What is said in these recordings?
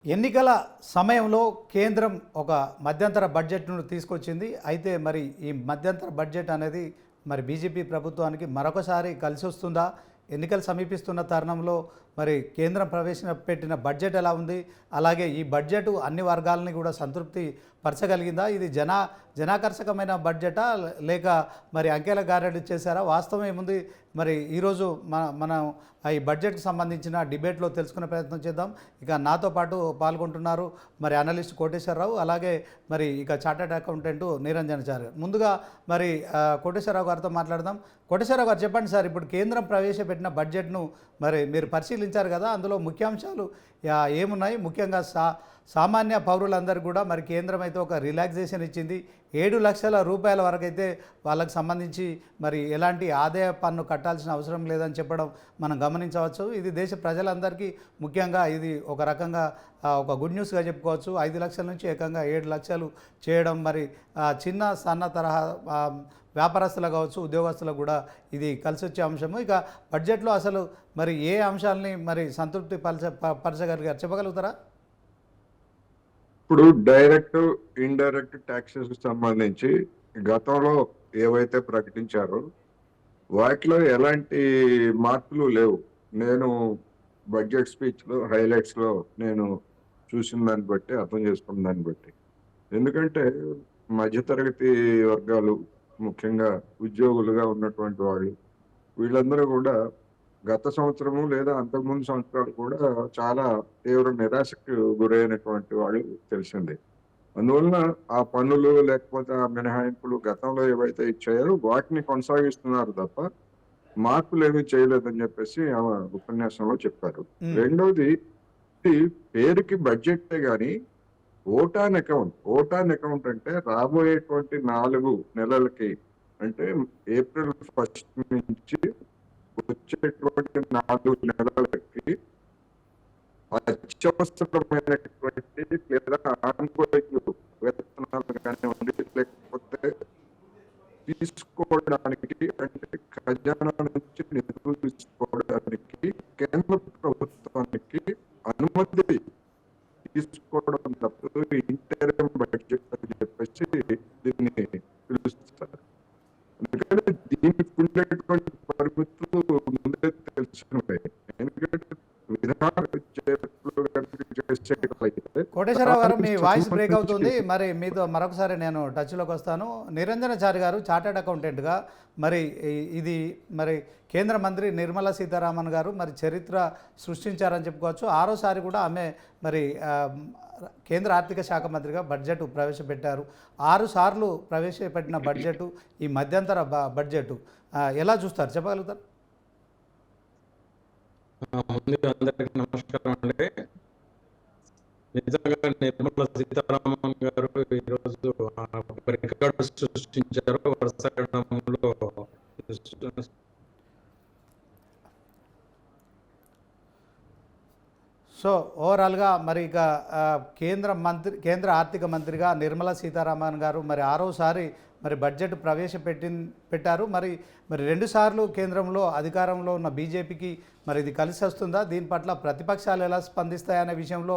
ఎన్నికల సమయంలో కేంద్రం ఒక మధ్యంతర బడ్జెట్ను తీసుకొచ్చింది. అయితే మరి ఈ మధ్యంతర బడ్జెట్ అనేది మరి బీజేపీ ప్రభుత్వానికి మరొకసారి కలిసి వస్తుందా? ఎన్నికలు సమీపిస్తున్న తరుణంలో మరి కేంద్రం ప్రవేశపెట్టిన బడ్జెట్ ఎలా ఉంది? అలాగే ఈ బడ్జెట్ అన్ని వర్గాలని కూడా సంతృప్తి పరచగలిగిందా? ఇది జనాకర్షకమైన బడ్జెటా లేక మరి అంకెల గారెడు చేశారా? వాస్తవం ఏముంది? మరి ఈరోజు మనం ఈ బడ్జెట్కి సంబంధించిన డిబేట్లో తెలుసుకునే ప్రయత్నం చేద్దాం. ఇక నాతో పాటు పాల్గొంటున్నారు మరి అనలిస్ట్ కోటేశ్వరరావు, అలాగే మరి ఇక చార్టర్డ్ అకౌంటెంట్ నిరంజనాచారి. ముందుగా మరి కోటేశ్వరరావు గారితో మాట్లాడదాం. కోటేశ్వరరావు గారు చెప్పండి సార్, ఇప్పుడు కేంద్రం ప్రవేశపెట్టిన బడ్జెట్ను మరి మీరు పరిశీలించారు కదా, అందులో ముఖ్యాంశాలు ఏమున్నాయి? ముఖ్యంగా సామాన్య పౌరులందరూ కూడా మరి కేంద్రం అయితే ఒక రిలాక్సేషన్ ఇచ్చింది. 7 లక్షల రూపాయల వరకు అయితే వాళ్ళకి సంబంధించి మరి ఎలాంటి ఆదాయ పన్ను కట్టాల్సిన అవసరం లేదని చెప్పడం మనం గమనించవచ్చు. ఇది దేశ ప్రజలందరికీ ముఖ్యంగా ఇది ఒక రకంగా ఒక గుడ్ న్యూస్గా చెప్పుకోవచ్చు. 5 లక్షల నుంచి ఏకంగా 7 లక్షలు చేయడం మరి చిన్న సన్న తరహా వ్యాపారస్తులు కావచ్చు, ఉద్యోగస్తులకు కూడా ఇది కలిసి వచ్చే అంశము. ఇక బడ్జెట్లో అసలు మరి ఏ అంశాలని మరి సంతృప్తి పరచగలిగారు చెప్పగలుగుతారా? ఇప్పుడు డైరెక్ట్ ఇండైరెక్ట్ ట్యాక్సెస్ సంబంధించి గతంలో ఏవైతే ప్రకటించారో వాటిలో ఎలాంటి మార్పులు లేవు. నేను బడ్జెట్ స్పీచ్లో హైలైట్స్లో నేను చూసిన దాన్ని బట్టి, అర్థం చేసుకున్న దాన్ని బట్టి, ఎందుకంటే మధ్యతరగతి వర్గాలు, ముఖ్యంగా ఉద్యోగులుగా ఉన్నటువంటి వాళ్ళు, వీళ్ళందరూ కూడా గత సంవత్సరము లేదా అంతకుముందు సంవత్సరాలు కూడా చాలా తీవ్ర నిరాశకు గురైనటువంటి వాళ్ళు తెలిసిందే. అందువలన ఆ పన్నులు లేకపోతే ఆ మినహాయింపులు గతంలో ఏవైతే ఇచ్చారో వాటిని కొనసాగిస్తున్నారు తప్ప మార్పులు ఏమీ చేయలేదని చెప్పేసి ఆమె ఉపన్యాసంలో చెప్పారు. రెండోది, పేరుకి బడ్జెటే గాని ఓటాన్ అకౌంట్ అంటే రాబోయేటువంటి 4 నెలలకి, అంటే ఏప్రిల్ 1 నుంచి వచ్చేటువంటి 4 నెలలకి అత్యవసరమైనటువంటి లేదా ఆన్గోయింగ్ వేతనాలు కానివ్వండి, లేకపోతే తీసుకోవడానికి, అంటే ఖజానా నుంచి నిధులు తీసుకోవడానికి కేంద్ర ప్రభుత్వానికి అనుమతి తీసుకోవడం తప్ప ఇంటరిమ్ బడ్జెట్ అని చెప్పేసి దీన్ని పిలుస్తారు. ఎందుకంటే దీనికి ఉండేటువంటి పరిమితులు ముందే తెలిసినవే. ఎందుకంటే కోటేశ్వరరావు గారు, మీ వాయిస్ బ్రేక్ అవుతుంది. మరి మీతో మరొకసారి నేను టచ్లోకి వస్తాను. నిరంజనాచారి గారు చార్టర్డ్ అకౌంటెంట్గా మరి ఇది మరి కేంద్ర మంత్రి నిర్మలా సీతారామన్ గారు మరి చరిత్ర సృష్టించారని చెప్పుకోవచ్చు. 6వసారి కూడా ఆమె మరి కేంద్ర ఆర్థిక శాఖ మంత్రిగా బడ్జెట్ ప్రవేశపెట్టారు. 6 సార్లు ప్రవేశపెట్టిన బడ్జెట్ ఈ మధ్యంతర బడ్జెట్ ఎలా చూస్తారు చెప్పగలుగుతారు? ముందుగా అందరికీ నమస్కారం అండి. నిజంగా నిర్మలా సీతారామన్ గారు ఈరోజు రికార్డు సృష్టించారు. వరుసలో సో ఓవరాల్గా మరి ఇక కేంద్ర ఆర్థిక మంత్రిగా నిర్మలా సీతారామన్ గారు మరి 6వసారి మరి బడ్జెట్ పెట్టారు. మరి 2 సార్లు కేంద్రంలో అధికారంలో ఉన్న బీజేపీకి మరి ఇది కలిసి వస్తుందా? దీని పట్ల ప్రతిపక్షాలు ఎలా స్పందిస్తాయనే విషయంలో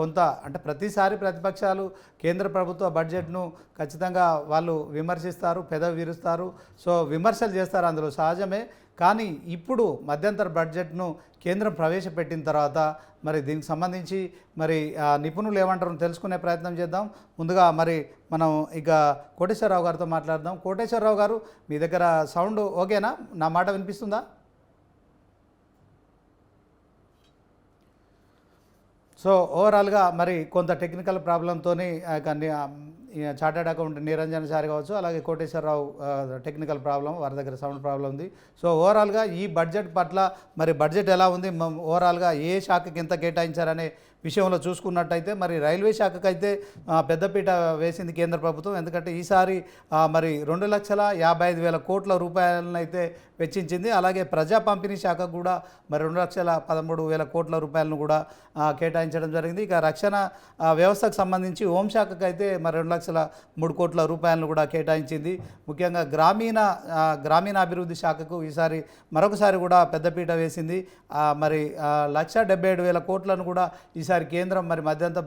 కొంత, అంటే ప్రతిసారి ప్రతిపక్షాలు కేంద్ర ప్రభుత్వ బడ్జెట్ను ఖచ్చితంగా వాళ్ళు విమర్శిస్తారు, పెదవి విరుస్తారు, సో విమర్శలు చేస్తారు, అందులో సహజమే. కానీ ఇప్పుడు మధ్యంతర బడ్జెట్ను కేంద్రం ప్రవేశపెట్టిన తర్వాత మరి దీనికి సంబంధించి మరి నిపుణులు ఏమంటారో తెలుసుకునే ప్రయత్నం చేద్దాం. ముందుగా మరి మనం ఇక కోటేశ్వరరావు గారితో మాట్లాడదాం. కోటేశ్వరరావు గారు, మీ దగ్గర సౌండ్ ఓకేనా? నా మాట వినిపిస్తుందా? సో ఓవరాల్గా మరి కొంత టెక్నికల్ ప్రాబ్లంతో చార్టర్డ్ అకౌంట్ నిరంజనాచారి కావచ్చు, అలాగే కోటేశ్వరరావు టెక్నికల్ ప్రాబ్లం, వారి దగ్గర సౌండ్ ప్రాబ్లం ఉంది. సో ఓవరాల్గా ఈ బడ్జెట్ పట్ల మరి బడ్జెట్ ఎలా ఉంది, ఓవరాల్గా ఏ శాఖకి ఎంత కేటాయించారనే విషయంలో చూసుకున్నట్టయితే మరి రైల్వే శాఖకైతే పెద్దపీట వేసింది కేంద్ర ప్రభుత్వం. ఎందుకంటే ఈసారి మరి 2,55,000 కోట్ల రూపాయలను అయితే వెచ్చించింది. అలాగే ప్రజా పంపిణీ శాఖకు కూడా మరి 2,13,000 కోట్ల రూపాయలను కూడా కేటాయించడం జరిగింది. ఇక రక్షణ వ్యవస్థకు సంబంధించి హోంశాఖకు అయితే మరి 2,03 కోట్ల రూపాయలను కూడా కేటాయించింది. ముఖ్యంగా గ్రామీణాభివృద్ధి శాఖకు ఈసారి మరొకసారి కూడా పెద్దపీట వేసింది. మరి 1,77,000 కోట్లను కూడా ఈసారి ఈసారి కేంద్రం మరి మధ్యంతర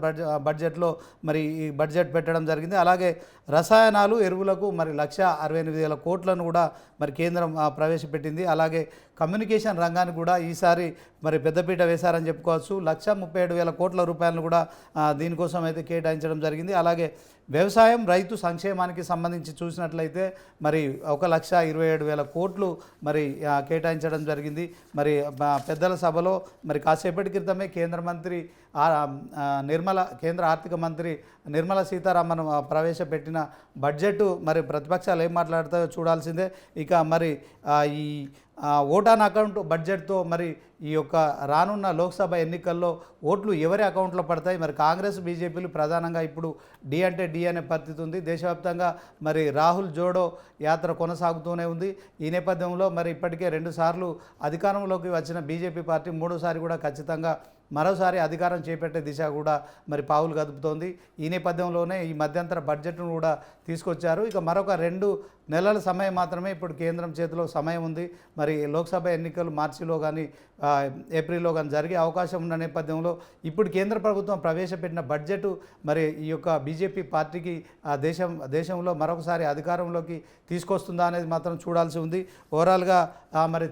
బడ్జెట్లో మరి ఈ బడ్జెట్ పెట్టడం జరిగింది. అలాగే రసాయనాలు ఎరువులకు మరి 1,68,000 కోట్లను కూడా మరి కేంద్రం ప్రవేశపెట్టింది. అలాగే కమ్యూనికేషన్ రంగానికి కూడా ఈసారి మరి పెద్దపీట వేశారని చెప్పుకోవచ్చు. 1,37,000 కోట్ల రూపాయలను కూడా దీనికోసం అయితే కేటాయించడం జరిగింది. అలాగే వ్యవసాయం రైతు సంక్షేమానికి సంబంధించి చూసినట్లయితే మరి 1,27,000 కోట్లు మరి కేటాయించడం జరిగింది. మరి పెద్దల సభలో మరి కాసేపటి క్రితమే కేంద్ర ఆర్థిక మంత్రి నిర్మలా సీతారామన్ ప్రవేశపెట్టిన బడ్జెట్ మరి ప్రతిపక్షాలు ఏం మాట్లాడతాయో చూడాల్సిందే. ఇక మరి ఈ ఓటాన్ అకౌంట్ బడ్జెట్తో మరి ఈ యొక్క రానున్న లోక్సభ ఎన్నికల్లో ఓట్లు ఎవరి అకౌంట్లో పడతాయి? మరి కాంగ్రెస్ బీజేపీలు ప్రధానంగా ఇప్పుడు డి అంటే డి అనే పరిస్థితి ఉంది. దేశవ్యాప్తంగా మరి రాహుల్ జోడో యాత్ర కొనసాగుతూనే ఉంది. ఈ నేపథ్యంలో మరి ఇప్పటికే 2 సార్లు అధికారంలోకి వచ్చిన బీజేపీ పార్టీ 3వ సారి కూడా ఖచ్చితంగా మరోసారి అధికారం చేపట్టే దిశ కూడా మరి పావులు కదుపుతోంది. ఈ నేపథ్యంలోనే ఈ మధ్యంతర బడ్జెట్ను కూడా తీసుకొచ్చారు. ఇక మరొక 2 నెలల సమయం మాత్రమే ఇప్పుడు కేంద్రం చేతిలో సమయం ఉంది. మరి లోక్సభ ఎన్నికలు మార్చిలో కానీ ఏప్రిల్లో కానీ జరిగే అవకాశం ఉన్న నేపథ్యంలో ఇప్పుడు కేంద్ర ప్రభుత్వం ప్రవేశపెట్టిన బడ్జెట్ మరి ఈ యొక్క బీజేపీ పార్టీకి దేశంలో మరొకసారి అధికారంలోకి తీసుకొస్తుందా అనేది మాత్రం చూడాల్సి ఉంది. ఓవరాల్గా మరి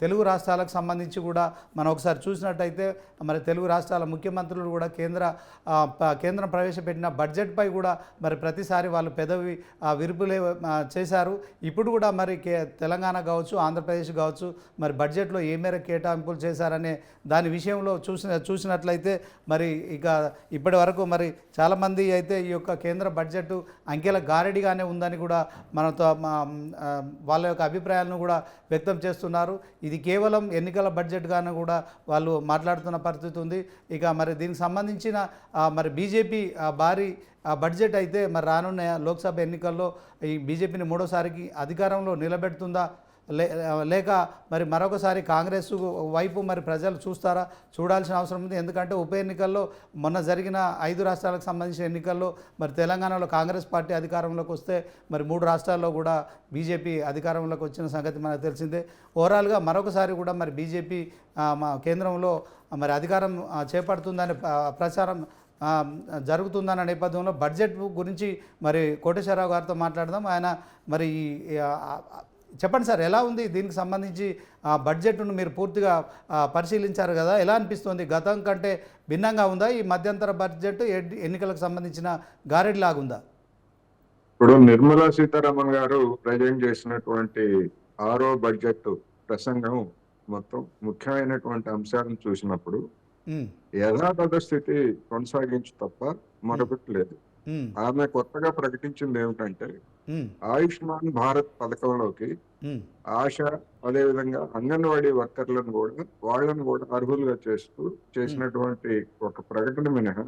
తెలుగు రాష్ట్రాలకు సంబంధించి కూడా మనం ఒకసారి చూసినట్టయితే మరి తెలుగు రాష్ట్రాల ముఖ్యమంత్రులు కూడా కేంద్రం ప్రవేశపెట్టిన బడ్జెట్పై కూడా మరి ప్రతిసారి వాళ్ళు పెదవి విరుపులే చేశారు. ఇప్పుడు కూడా మరి తెలంగాణ కావచ్చు, ఆంధ్రప్రదేశ్ కావచ్చు మరి బడ్జెట్లో ఏ మేర కేటాయింపులు చేశారనే దాని విషయంలో చూసినట్లయితే మరి ఇక ఇప్పటి వరకు మరి చాలామంది అయితే ఈ యొక్క కేంద్ర బడ్జెట్ అంకెల గారడిగానే ఉందని కూడా మనతో వాళ్ళ యొక్క అభిప్రాయాలను కూడా వ్యక్తం చేస్తున్నారు. ఇది కేవలం ఎన్నికల బడ్జెట్గానే కూడా వాళ్ళు మాట్లాడుతున్న పరిస్థితి ఉంది. ఇక మరి దీనికి సంబంధించిన మరి బీజేపీ భారీ బడ్జెట్ అయితే మరి రానున్న లోక్సభ ఎన్నికల్లో ఈ బీజేపీని 3వ సారికి అధికారంలో నిలబెడుతుందా లేక మరి మరొకసారి కాంగ్రెస్ వైపు మరి ప్రజలు చూడాల్సిన అవసరం ఉంది. ఎందుకంటే ఉప ఎన్నికల్లో మొన్న జరిగిన 5 రాష్ట్రాలకు సంబంధించిన ఎన్నికల్లో మరి తెలంగాణలో కాంగ్రెస్ పార్టీ అధికారంలోకి వస్తే మరి 3 రాష్ట్రాల్లో కూడా బీజేపీ అధికారంలోకి వచ్చిన సంగతి మనకు తెలిసిందే. ఓవరాల్గా మరొకసారి కూడా మరి బీజేపీ కేంద్రంలో మరి అధికారం చేపడుతుందనే ప్రచారం జరుగుతుందన్న నేపథ్యంలో బడ్జెట్ గురించి మరి కోటేశ్వరరావు గారితో మాట్లాడదాం. ఆయన మరి చెప్పండి సార్, ఎలా ఉంది దీనికి సంబంధించి బడ్జెట్ను మీరు పూర్తిగా పరిశీలించారు కదా, ఎలా అనిపిస్తుంది? గతం కంటే భిన్నంగా ఉందా ఈ మధ్యంతర బడ్జెట్? ఎన్నికలకు సంబంధించిన గారెడిలాగుందా? ఇప్పుడు నిర్మలా సీతారామన్ గారు ప్రజెంట్ చేసినటువంటి 6వ బడ్జెట్ ప్రసంగం మొత్తం ముఖ్యమైనటువంటి అంశాలను చూసినప్పుడు యథాతథ స్థితి కొనసాగించు తప్ప మరొకటి లేదు. ఆమె కొత్తగా ప్రకటించింది ఏమిటంటే ఆయుష్మాన్ భారత్ పథకంలోకి ఆశ, అదేవిధంగా అంగన్వాడీ వర్కర్లను కూడా వాళ్ళను కూడా అర్హులుగా చేసినటువంటి ఒక ప్రకటన మినహా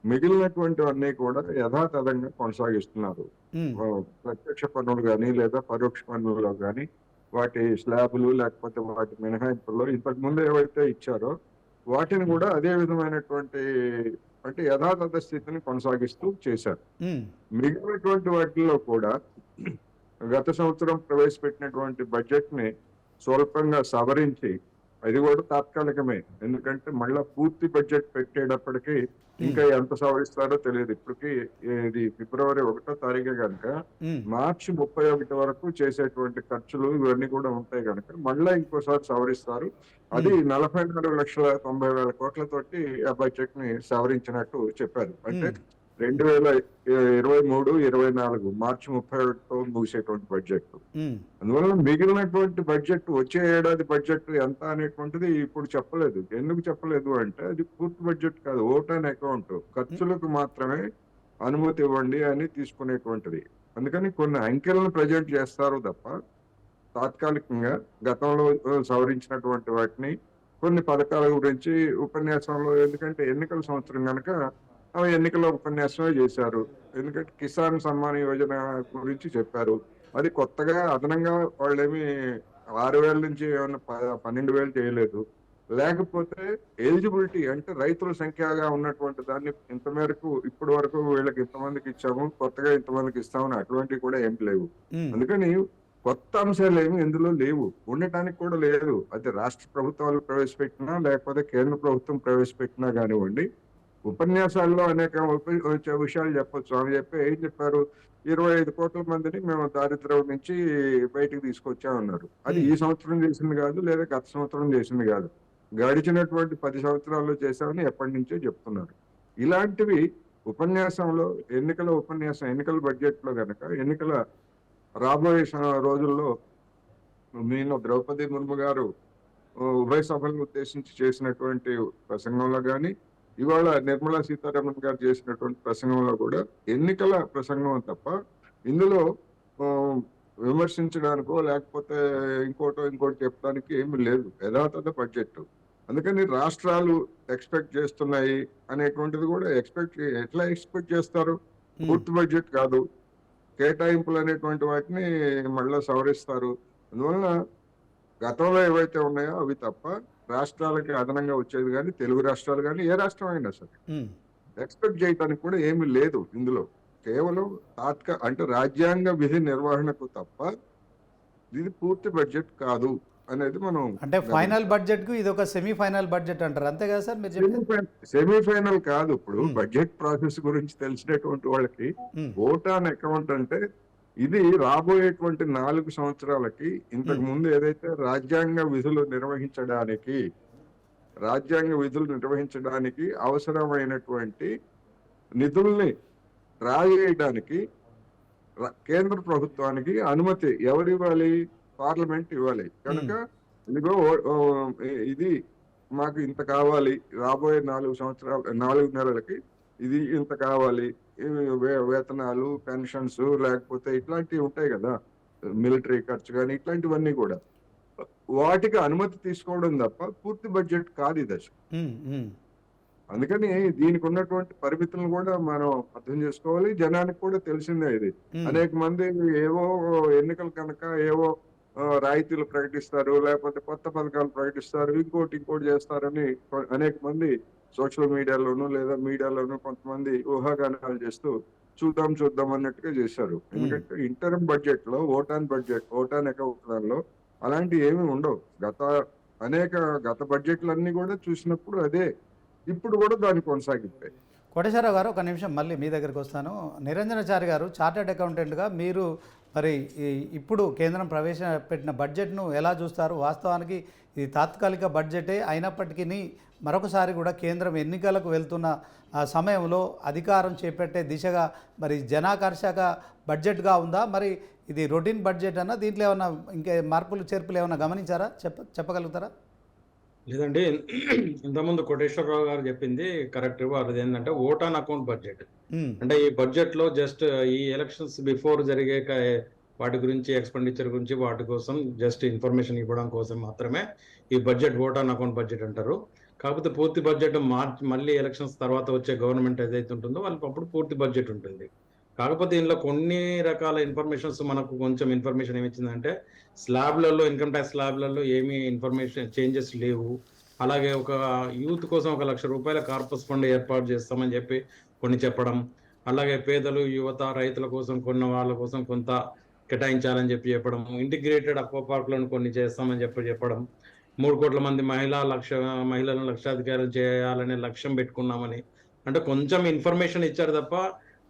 మిగిలినటువంటివన్నీ కూడా యథాతథంగా కొనసాగిస్తున్నారు. ప్రత్యక్ష పన్నులు కానీ లేదా పరోక్ష పన్నుల్లో కానీ వాటి స్లాబులు లేకపోతే వాటి మినహాయింపుల్లో ఇంతకు ముందు ఏవైతే ఇచ్చారో వాటిని కూడా అదే విధమైనటువంటి అంటే యథాతథ స్థితిని కొనసాగిస్తూ చేశారు. మిగిలినటువంటి వాటిల్లో కూడా గత సంవత్సరం ప్రవేశపెట్టినటువంటి బడ్జెట్ ని స్వల్పంగా సవరించి, అది కూడా తాత్కాలికమే, ఎందుకంటే మళ్ళా పూర్తి బడ్జెట్ పెట్టేటప్పటికి ఇంకా ఎంత సవరిస్తారో తెలియదు. ఇప్పటికి ఇది ఫిబ్రవరి 1వ తారీఖే కనుక మార్చి 31 వరకు చేసేటువంటి ఖర్చులు ఇవన్నీ కూడా ఉంటాయి కనుక మళ్ళా ఇంకోసారి సవరిస్తారు. అది 44,90,000 కోట్లతోటి ఆ బడ్జెట్ ని సవరించినట్టు చెప్పారు. అంటే 2023-24 మార్చి 31తో ముగిసేటువంటి బడ్జెట్. అందువల్ల మిగిలినటువంటి బడ్జెట్ వచ్చే ఏడాది బడ్జెట్ ఎంత అనేటువంటిది ఇప్పుడు చెప్పలేదు. ఎందుకు చెప్పలేదు అంటే అది పూర్తి బడ్జెట్ కాదు, ఓటాన్ అకౌంట్ ఖర్చులకు మాత్రమే అనుమతి ఇవ్వండి అని తీసుకునేటువంటిది. అందుకని కొన్ని అంకెలను ప్రజెంట్ చేస్తారు తప్ప తాత్కాలికంగా గతంలో సవరించినటువంటి వాటిని కొన్ని పథకాల గురించి ఉపన్యాసంలో, ఎందుకంటే ఎన్నికల సంవత్సరం కనుక ఎన్నికల ఉపన్యాసమే చేశారు. ఎందుకంటే కిసాన్ సమ్మాన్ యోజన గురించి చెప్పారు. అది కొత్తగా అదనంగా వాళ్ళేమి 6,000 నుంచి ఏమన్నా 12,000 చేయలేదు. లేకపోతే ఎలిజిబిలిటీ అంటే రైతుల సంఖ్యగా ఉన్నటువంటి దాన్ని ఇంత మేరకు ఇప్పటి వరకు వీళ్ళకి ఇంతమందికి ఇచ్చాము, కొత్తగా ఇంతమందికి ఇస్తామని అటువంటివి కూడా ఏం లేవు. అందుకని కొత్త అంశాలు ఏమి ఇందులో లేవు, ఉండటానికి కూడా లేదు. అది రాష్ట్ర ప్రభుత్వాలు ప్రవేశపెట్టినా లేకపోతే కేంద్ర ప్రభుత్వం ప్రవేశపెట్టినా కానివ్వండి, ఉపన్యాసాల్లో అనేక విషయాలు చెప్పొచ్చు. ఆమె ఏం చెప్పారు, 25 కోట్ల మందిని మేము దారిద్ర్యం నుంచి బయటికి తీసుకొచ్చామన్నారు. అది ఈ సంవత్సరం చేసింది కాదు, లేదా గత సంవత్సరం చేసింది కాదు, గడిచినటువంటి 10 సంవత్సరాల్లో చేశామని ఎప్పటి నుంచో చెప్తున్నారు. ఇలాంటివి ఉపన్యాసంలో, ఎన్నికల బడ్జెట్ లో గనక రాబోయే రోజుల్లో నేను ద్రౌపది ముర్ము గారు ఉభయ సభలను ఉద్దేశించి చేసినటువంటి ప్రసంగంలో కానీ, ఇవాళ నిర్మలా సీతారామన్ గారు చేసినటువంటి ప్రసంగంలో కూడా ఎన్నికల ప్రసంగం తప్ప ఇందులో ఆ, విమర్శించడానికో లేకపోతే ఇంకోటి చెప్పడానికి ఏమి లేదు, యథాతథ బడ్జెట్. అందుకని రాష్ట్రాలు ఎక్స్పెక్ట్ చేస్తున్నాయి అనేటువంటిది కూడా ఎట్లా ఎక్స్పెక్ట్ చేస్తారు? పూర్తి బడ్జెట్ కాదు, కేటాయింపులు అనేటువంటి వాటిని మళ్ళా సవరిస్తారు. అందువలన గతంలో ఏవైతే ఉన్నాయో అవి తప్ప రాష్ట్రాలకి అదనంగా వచ్చేది కానీ, తెలుగు రాష్ట్రాలు కానీ ఏ రాష్ట్రం అయినా సరే ఎక్స్పెక్ట్ చేయడానికి కూడా ఏమీ లేదు ఇందులో. కేవలం అంటే రాజ్యాంగ విధి నిర్వహణకు తప్ప ఇది పూర్తి బడ్జెట్ కాదు అనేది మనం అంటే ఫైనల్ బడ్జెట్కు ఇది ఒక సెమీఫైనల్ బడ్జెట్ అంటారు, అంతే కదా సార్ మీరు చెప్పేది? సెమీఫైనల్ కాదు. ఇప్పుడు బడ్జెట్ ప్రాసెస్ గురించి తెలిసినటువంటి వాళ్ళకి ఓట్ ఆన్ అకౌంట్ అంటే ఇది రాబోయేటువంటి 4 సంవత్సరాలకి ఇంతకు ముందు ఏదైతే రాజ్యాంగ విధులు నిర్వహించడానికి అవసరమైనటువంటి నిధుల్ని డ్రా చేయడానికి కేంద్ర ప్రభుత్వానికి అనుమతి ఎవరు ఇవ్వాలి? పార్లమెంట్ ఇవ్వాలి. కనుక ఇదిగో ఇది మాకు ఇంత కావాలి, రాబోయే 4 నెలలకి ఇది ఇంత కావాలి, వేతనాలు, పెన్షన్స్, లేకపోతే ఇట్లాంటివి ఉంటాయి కదా, మిలిటరీ ఖర్చు కానీ, ఇట్లాంటివన్నీ కూడా వాటికి అనుమతి తీసుకోవడం తప్ప పూర్తి బడ్జెట్ కాదు ఇది అసలు. అందుకని దీనికి ఉన్నటువంటి పరిమితులను కూడా మనం అర్థం చేసుకోవాలి. జనానికి కూడా తెలిసిందే ఇది. అనేక మంది ఏవో ఎన్నికలు కనుక ఏవో రాయితీలు ప్రకటిస్తారు, లేకపోతే కొత్త పథకాలు ప్రకటిస్తారు, ఇంకోటి చేస్తారని అనేక మంది సోషల్ మీడియాలోను లేదా మీడియాలోను కొంతమంది ఊహాగానాలు చేస్తూ చూద్దాం అన్నట్టుగా చేశారు. ఎందుకంటే ఇంటర్మ్ బడ్జెట్ లో ఓట్ ఆన్ అకౌంట్ లో అలాంటి ఏమి ఉండవు. గత బడ్జెట్లన్నీ కూడా చూసినప్పుడు అదే, ఇప్పుడు కూడా దాన్ని కొనసాగిస్తాయి. కోటేశ్వరరావు గారు, ఒక నిమిషం మళ్ళీ మీ దగ్గరికి వస్తాను. నిరంజనాచారి గారు, చార్టెడ్ అకౌంటెంట్గా మీరు మరి ఇప్పుడు కేంద్రం ప్రవేశపెట్టిన బడ్జెట్ను ఎలా చూస్తారు? వాస్తవానికి ఇది తాత్కాలిక బడ్జెటే అయినప్పటికీ మరొకసారి కూడా కేంద్రం ఎన్నికలకు వెళ్తున్న సమయంలో అధికారం చేపట్టే దిశగా మరి జనాకర్షక బడ్జెట్గా ఉందా? మరి ఇది రొటీన్ బడ్జెట్ అన్నా, దీంట్లో ఏమన్నా ఇంకే మార్పులు చేర్పులు ఏమన్నా గమనించారా? చెప్పగలుగుతారా? లేదండి, ఇంతకుముందు కోటేశ్వరరావు గారు చెప్పింది కరెక్ట్. వాళ్ళది ఏంటంటే ఓట్ ఆన్ అకౌంట్ బడ్జెట్. అంటే ఈ బడ్జెట్ లో జస్ట్ ఈ ఎలక్షన్స్ బిఫోర్ జరిగే వాటి గురించి, ఎక్స్పెండిచర్ గురించి, వాటి కోసం జస్ట్ ఇన్ఫర్మేషన్ ఇవ్వడం కోసం మాత్రమే ఈ budget vote on account budget అంటారు. కాకపోతే పూర్తి బడ్జెట్ మళ్ళీ ఎలక్షన్స్ తర్వాత వచ్చే గవర్నమెంట్ ఏదైతే ఉంటుందో వాళ్ళకి అప్పుడు పూర్తి బడ్జెట్ ఉంటుంది. కాకపోతే ఇందులో కొన్ని రకాల ఇన్ఫర్మేషన్స్, మనకు కొంచెం ఇన్ఫర్మేషన్ ఏమిచ్చిందంటే స్లాబ్లలో, ఇన్కమ్ ట్యాక్స్ స్లాబ్లలో ఏమీ ఇన్ఫర్మేషన్ చేంజెస్ లేవు. అలాగే ఒక యూత్ కోసం 1 లక్ష రూపాయల కార్పస్ ఫండ్ ఏర్పాటు చేస్తామని చెప్పి కొన్ని చెప్పడం, అలాగే పేదలు, యువత, రైతుల కోసం వాళ్ళ కోసం కొంత కేటాయించాలని చెప్పడం, ఇంటిగ్రేటెడ్ అక్వా పార్కులను కొన్ని చేస్తామని చెప్పడం, 3 కోట్ల మంది మహిళలను లక్షాధికారులు చేయాలనే లక్ష్యం పెట్టుకున్నామని, అంటే కొంచెం ఇన్ఫర్మేషన్ ఇచ్చారు తప్ప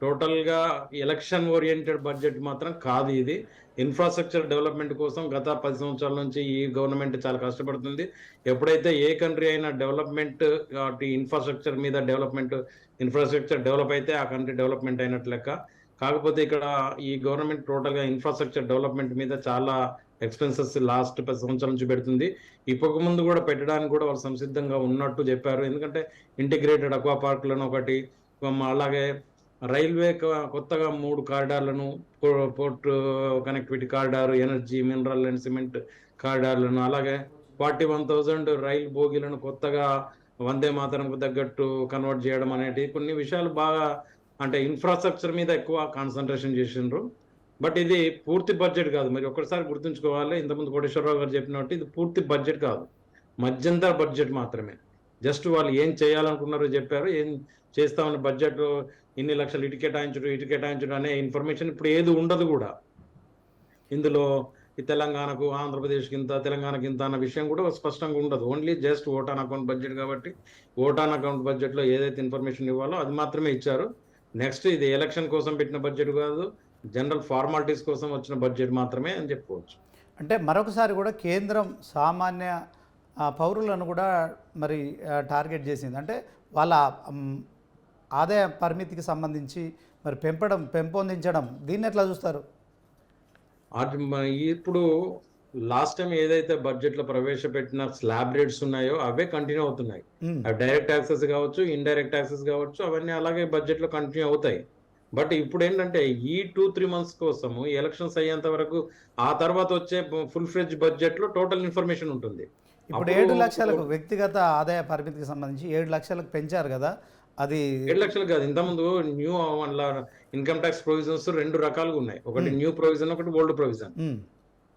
టోటల్గా ఎలక్షన్ ఓరియంటెడ్ బడ్జెట్ మాత్రం కాదు ఇది. ఇన్ఫ్రాస్ట్రక్చర్ డెవలప్మెంట్ కోసం గత 10 సంవత్సరాల నుంచి ఈ గవర్నమెంట్ చాలా కష్టపడుతుంది. ఎప్పుడైతే ఏ కంట్రీ అయినా డెవలప్మెంట్ ఇన్ఫ్రాస్ట్రక్చర్ మీద ఇన్ఫ్రాస్ట్రక్చర్ డెవలప్ అయితే ఆ కంట్రీ డెవలప్మెంట్ అయినట్లు లెక్క. కాకపోతే ఇక్కడ ఈ గవర్నమెంట్ టోటల్గా ఇన్ఫ్రాస్ట్రక్చర్ డెవలప్మెంట్ మీద చాలా ఎక్స్పెన్సెస్ లాస్ట్ 10 సంవత్సరాల నుంచి పెడుతుంది. ఇప్పటి ముందు కూడా పెట్టడానికి కూడా వాళ్ళు సంసిద్ధంగా ఉన్నట్టు చెప్పారు. ఎందుకంటే ఇంటిగ్రేటెడ్ అక్వా పార్కులను ఒకటి, అలాగే రైల్వే కొత్తగా 3 కారిడార్లను, port connectivity corridor, energy, mineral and cement కారిడార్లను, అలాగే 41,000 రైలు బోగీలను కొత్తగా వందే మాతరంకు తగ్గట్టు కన్వర్ట్ చేయడం అనేటి కొన్ని విషయాలు బాగా, అంటే ఇన్ఫ్రాస్ట్రక్చర్ మీద ఎక్కువ కాన్సన్ట్రేషన్ చేసిండ్రు. బట్ ఇది పూర్తి బడ్జెట్ కాదు. మరి ఒక్కసారి గుర్తుంచుకోవాలి, ఇంతకుముందు కోటేశ్వరరావు గారు చెప్పినట్టు ఇది పూర్తి బడ్జెట్ కాదు, మధ్యంతర బడ్జెట్ మాత్రమే. జస్ట్ వాళ్ళు ఏం చేయాలనుకున్నారో చెప్పారు, ఏం చేస్తామని బడ్జెట్ ఇన్ని లక్షలు ఇటు కేటాయించడం అనే ఇన్ఫర్మేషన్ ఇప్పుడు ఏది ఉండదు కూడా. ఇందులో ఈ తెలంగాణకు ఆంధ్రప్రదేశ్కి ఇంత తెలంగాణకి ఇంత అన్న విషయం కూడా స్పష్టంగా ఉండదు. Only just vote on account budget కాబట్టి ఓట్ ఆన్ అకౌంట్ బడ్జెట్లో ఏదైతే ఇన్ఫర్మేషన్ ఇవ్వాలో అది మాత్రమే ఇచ్చారు. నెక్స్ట్ ఇది ఎలక్షన్ కోసం పెట్టిన బడ్జెట్ కాదు, జనరల్ ఫార్మాలిటీస్ కోసం వచ్చిన బడ్జెట్ మాత్రమే అని చెప్పుకోవచ్చు. అంటే మరొకసారి కూడా కేంద్రం సామాన్య పౌరులను కూడా మరి టార్గెట్ చేసింది. అంటే వాళ్ళ ఆదాయ పరిమితికి సంబంధించి మరి పెంపొందించడం దీన్ని ఎట్లా చూస్తారు? ఇప్పుడు లాస్ట్ టైం ఏదైతే బడ్జెట్ లో ప్రవేశపెట్టిన స్లాబ్ రేట్స్ ఉన్నాయో అవే కంటిన్యూ అవుతున్నాయి. డైరెక్ట్ ట్యాక్సెస్ కావచ్చు, ఇండైరెక్ట్ ట్యాక్సెస్ కావచ్చు, అవన్నీ అలాగే బడ్జెట్ లో కంటిన్యూ అవుతాయి. బట్ ఇప్పుడు ఏంటంటే ఈ 2-3 మంత్స్ కోసము ఎలక్షన్స్ అయ్యేంత వరకు ఆ తర్వాత వచ్చే ఫుల్ ఫ్లెడ్జ్ బడ్జెట్ లో టోటల్ ఇన్ఫర్మేషన్ ఉంటుంది. ఇప్పుడు 7 లక్షలకు వ్యక్తిగత ఆదాయ పరిమితికి సంబంధించి 7 లక్షలకు పెంచారు కదా, అది 7 లక్షలు కాదు. ఇంతకుముందు న్యూ ఇన్కమ్ ట్యాక్స్ ప్రొవిజన్స్ 2 రకాలుగా ఉన్నాయి. ఒకటి న్యూ ప్రొవిజన్, ఒకటి old provision.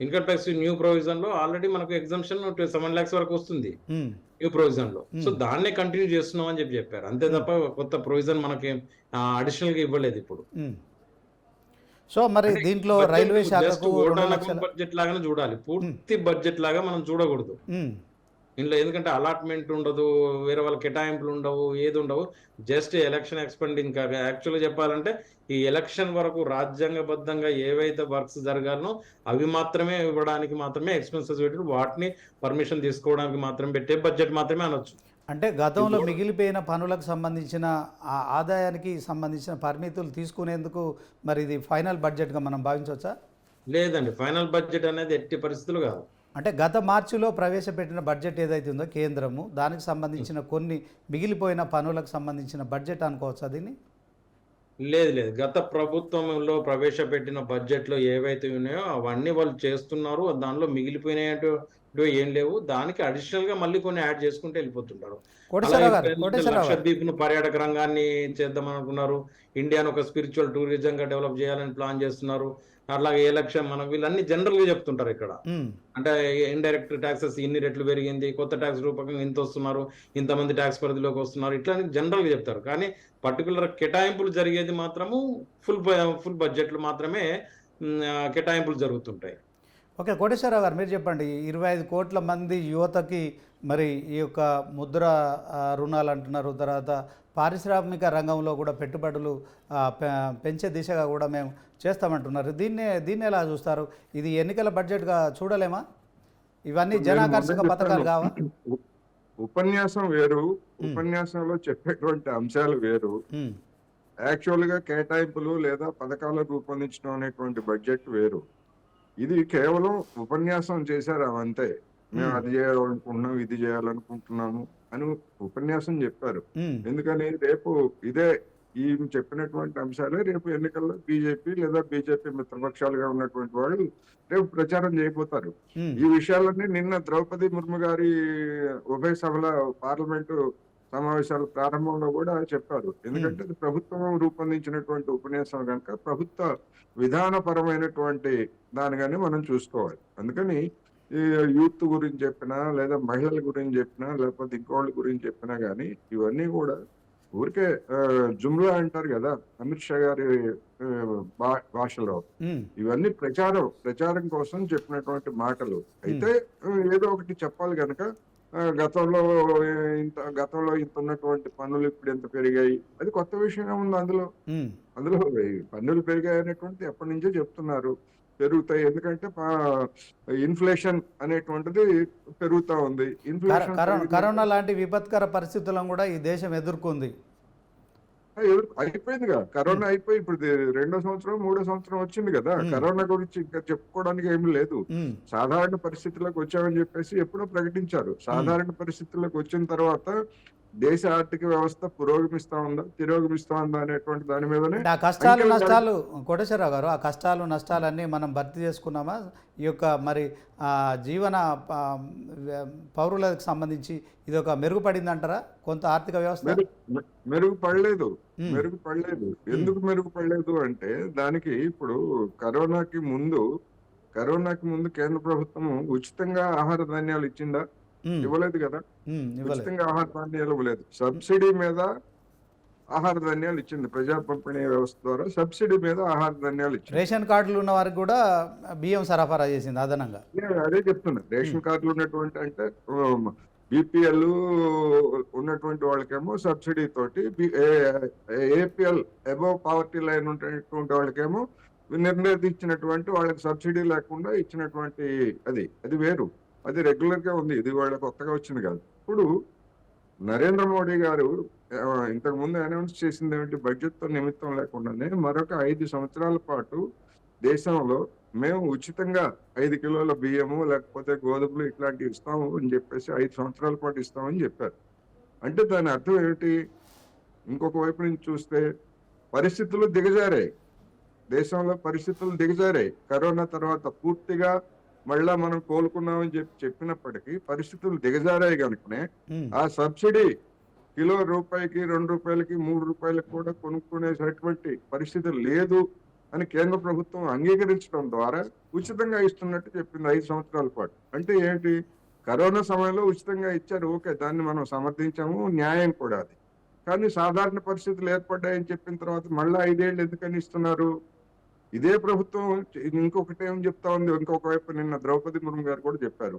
Income tax new provision లో ఆల్రెడీ మనకు ఎగ్జామ్షన్ 7 lakhs వరకు వస్తుంది న్యూ ప్రొవిజన్ లో. సో దాన్నే కంటిన్యూ చేస్తున్నాం అని చెప్పారు. అంతే తప్ప కొత్త ప్రొవిజన్ మనకి అడిషనల్ గా ఇవ్వలేదు ఇప్పుడు. సో మరి దీంట్లో రైల్వే శాఖకు బడ్జెట్ లాగానే చూడాలి, పూర్తి బడ్జెట్ లాగా మనం చూడకూడదు ఇందులో. ఎందుకంటే అలాట్మెంట్ ఉండదు, వేరే వాళ్ళ కేటాయింపులు ఉండవు, ఏది ఉండవు. Just election expending. యాక్చువల్గా చెప్పాలంటే ఈ ఎలక్షన్ వరకు రాజ్యాంగబద్ధంగా ఏవైతే వర్క్స్ జరగాలనో అవి మాత్రమే ఇవ్వడానికి మాత్రమే ఎక్స్పెన్సెస్ పెట్టి వాటిని పర్మిషన్ తీసుకోవడానికి మాత్రం పెట్టే బడ్జెట్ మాత్రమే అనొచ్చు. అంటే గతంలో మిగిలిపోయిన పనులకు సంబంధించిన ఆదాయానికి సంబంధించిన పరిమితులు తీసుకునేందుకు మరి ఇది ఫైనల్ బడ్జెట్గా మనం భావించవచ్చా? లేదండి, ఫైనల్ బడ్జెట్ అనేది ఎట్టి పరిస్థితులు కాదు. అంటే గత మార్చిలో ప్రవేశపెట్టిన బడ్జెట్ ఏదైతే ఉందో కేంద్రము, దానికి సంబంధించిన కొన్ని మిగిలిపోయిన పనులకు సంబంధించిన బడ్జెట్ అనుకోవచ్చా దీన్ని? లేదు, గత ప్రభుత్వంలో ప్రవేశపెట్టిన బడ్జెట్లో ఏవైతే ఉన్నాయో అవన్నీ వాళ్ళు చేస్తున్నారు. దానిలో మిగిలిపోయినట్టు ఏం లేవు. దానికి అడిషనల్ గా మళ్ళీ కొన్ని యాడ్ చేసుకుంటూ వెళ్ళిపోతుంటారు. లక్షద్వీప్ ను పర్యాటక రంగాన్ని చేద్దాం అనుకున్నారు. ఇండియాను ఒక స్పిరిచువల్ టూరిజం గా డెవలప్ చేయాలని ప్లాన్ చేస్తున్నారు. అట్లాగే ఏ లక్ష్యం మనం వీళ్ళన్ని జనరల్ గా చెప్తుంటారు ఇక్కడ. అంటే ఇండైరెక్ట్ ట్యాక్సెస్ ఇన్ని రెట్లు పెరిగింది, కొత్త ట్యాక్స్ రూపకంగా ఇంత వస్తున్నారు, ఇంతమంది ట్యాక్స్ పరిధిలోకి వస్తున్నారు, ఇట్లా జనరల్ గా చెప్తారు. కానీ పర్టికులర్ కేటాయింపులు జరిగేది మాత్రము ఫుల్ బడ్జెట్లు మాత్రమే కేటాయింపులు జరుగుతుంటాయి. ఓకే, కోటేశ్వరరావు గారు మీరు చెప్పండి. 25 కోట్ల మంది యువతకి మరి ఈ యొక్క ముద్ర రుణాలు అంటున్నారు, తర్వాత పారిశ్రామిక రంగంలో కూడా పెట్టుబడులు పెంచే దిశగా కూడా మేము చేస్తామంటున్నారు. దీన్ని ఎలా చూస్తారు? ఇది ఎన్నికల బడ్జెట్గా చూడలేమా? ఇవన్నీ జనాకర్షక పథకాలు కావా? ఉపన్యాసం వేరు, ఉపన్యాసంలో చెప్పేటువంటి అంశాలు వేరు. యాక్చువల్గా కేటాయింపులు లేదా పథకాలు రూపొందించడం అనేటువంటి బడ్జెట్ వేరు. ఇది కేవలం ఉపన్యాసం చేశారు అవంతే. మేము అది చేయాలనుకుంటున్నాం, ఇది చేయాలనుకుంటున్నాము అని ఉపన్యాసం చెప్పారు. ఎందుకని రేపు ఇదే ఈ చెప్పినటువంటి అంశాలే రేపు ఎన్నికల్లో బీజేపీ లేదా బీజేపీ మిత్రపక్షాలుగా ఉన్నటువంటి వాళ్ళు రేపు ప్రచారం చేయబోతారు. ఈ విషయాలన్నీ నిన్న ద్రౌపది ముర్ము గారి ఉభయ సభల పార్లమెంటు సమావేశాల ప్రారంభంలో కూడా చెప్పారు. ఎందుకంటే అది ప్రభుత్వం రూపొందించినటువంటి ఉపన్యాసం కనుక ప్రభుత్వ విధానపరమైనటువంటి దానిగానే మనం చూసుకోవాలి. అందుకని ఈ యూత్ గురించి చెప్పినా లేదా మహిళల గురించి చెప్పినా లేకపోతే ఇంకోళ్ళ గురించి చెప్పినా కానీ ఇవన్నీ కూడా ఊరికే జుమ్లా అంటారు కదా అమిత్ షా గారి భాషలో, ఇవన్నీ ప్రచారం కోసం చెప్పినటువంటి మాటలు. అయితే ఏదో ఒకటి చెప్పాలి కనుక గతంలో ఇంత ఉన్నటువంటి పన్నులు ఇప్పుడు ఎంత పెరిగాయి, అది కొత్త విషయంగా ఉంది. అందులో పన్నులు పెరిగాయి అనేటువంటిది ఎప్పటి నుంచో చెప్తున్నారు, పెరుగుతాయి. ఎందుకంటే ఇన్ఫ్లేషన్ అనేటువంటిది పెరుగుతూ ఉంది. కరోనా లాంటి విపత్కర పరిస్థితులను కూడా ఈ దేశం ఎదుర్కొంది. అయిపోయిందిగా, కరోనా అయిపోయి ఇప్పుడు 2వ సంవత్సరం 3వ సంవత్సరం వచ్చింది కదా. కరోనా గురించి ఇంకా చెప్పుకోవడానికి ఏమీ లేదు. సాధారణ పరిస్థితులకు వచ్చామని చెప్పేసి ఎప్పుడో ప్రకటించారు. సాధారణ పరిస్థితులకు వచ్చిన తర్వాత దేశ ఆర్థిక వ్యవస్థ పురోగమిస్తా ఉందా తిరోగమిస్తా ఉందా అనేటువంటి దాని మీదనే ఆ కష్టాలు నష్టాలు కోటేశ్వరరావు గారు, ఆ కష్టాలు నష్టాలన్నీ మనం భర్తీ చేసుకున్నామా? ఈ యొక్క మరి జీవన పౌరులకు సంబంధించి ఇది ఒక మెరుగుపడింది అంటారా? కొంత ఆర్థిక వ్యవస్థ మెరుగుపడలేదు. ఎందుకు మెరుగుపడలేదు అంటే దానికి ఇప్పుడు కరోనాకి ముందు కేంద్ర ప్రభుత్వం ఉచితంగా ఆహార ధాన్యాలు ఇచ్చిందా? ఇవ్వలేదు కదా. ఉచితంగా ఆహార ధాన్యాలు ఇవ్వలేదు. సబ్సిడీ మీద ఆహార ధాన్యాలు ఇచ్చింది. ప్రజా పంపిణీ వ్యవస్థ ద్వారా సబ్సిడీ మీద ఆహార ధాన్యాలు ఇచ్చింది. రేషన్ కార్డులు ఉన్న వారికి కూడా బియ్యం సరఫరా చేసింది అదనంగా. నేను అదే చెప్తున్నా. రేషన్ కార్డులు ఉన్నటువంటి అంటే బీపీఎల్ ఉన్నటువంటి వాళ్ళకేమో సబ్సిడీ తోటి, ఏపీఎల్ అబవ్ పావర్టీ లైన్ ఉన్నటువంటి వాళ్ళకేమో నిర్ణయించినటువంటి వాళ్ళకి సబ్సిడీ లేకుండా ఇచ్చినటువంటి అది వేరు. అది రెగ్యులర్ గా ఉంది. ఇది వాళ్ళకి కొత్తగా వచ్చింది కాదు. ఇప్పుడు నరేంద్ర మోడీ గారు ఇంతకు ముందు అనౌన్స్ చేసింది ఏమిటి? బడ్జెట్ తో నిమిత్తం లేకుండానే మరొక 5 సంవత్సరాల పాటు దేశంలో మేము ఉచితంగా 5 కిలోల బియ్యము లేకపోతే గోధుమలు ఇట్లాంటివి ఇస్తాము అని చెప్పేసి 5 సంవత్సరాల పాటు ఇస్తామని చెప్పారు. అంటే దాని అర్థం ఏమిటి? ఇంకొక వైపు నుంచి చూస్తే పరిస్థితులు దిగజారాయి. దేశంలో పరిస్థితులు దిగజారాయి. కరోనా తర్వాత పూర్తిగా మళ్ళా మనం కోలుకున్నామని చెప్పినప్పటికీ పరిస్థితులు దిగజారాయి కనుకనే ఆ సబ్సిడీ కిలో రూపాయికి, 2 రూపాయలకి, 3 రూపాయలకి కూడా కొనుక్కునేటటువంటి పరిస్థితి లేదు అని కేంద్ర ప్రభుత్వం అంగీకరించడం ద్వారా ఉచితంగా ఇస్తున్నట్టు చెప్పింది 5 సంవత్సరాల పాటు. అంటే ఏంటి? కరోనా సమయంలో ఉచితంగా ఇచ్చారు, ఓకే, దాన్ని మనం సమర్థించాము, న్యాయం కూడా అది. కానీ సాధారణ పరిస్థితులు ఏర్పడ్డాయని చెప్పిన తర్వాత మళ్ళా 5 ఏళ్ళు ఎందుకని ఇస్తున్నారు? ఇదే ప్రభుత్వం ఇంకొకటి ఏం చెప్తా ఉంది, ఇంకొక వైపు నిన్న ద్రౌపది ముర్ము గారు కూడా చెప్పారు,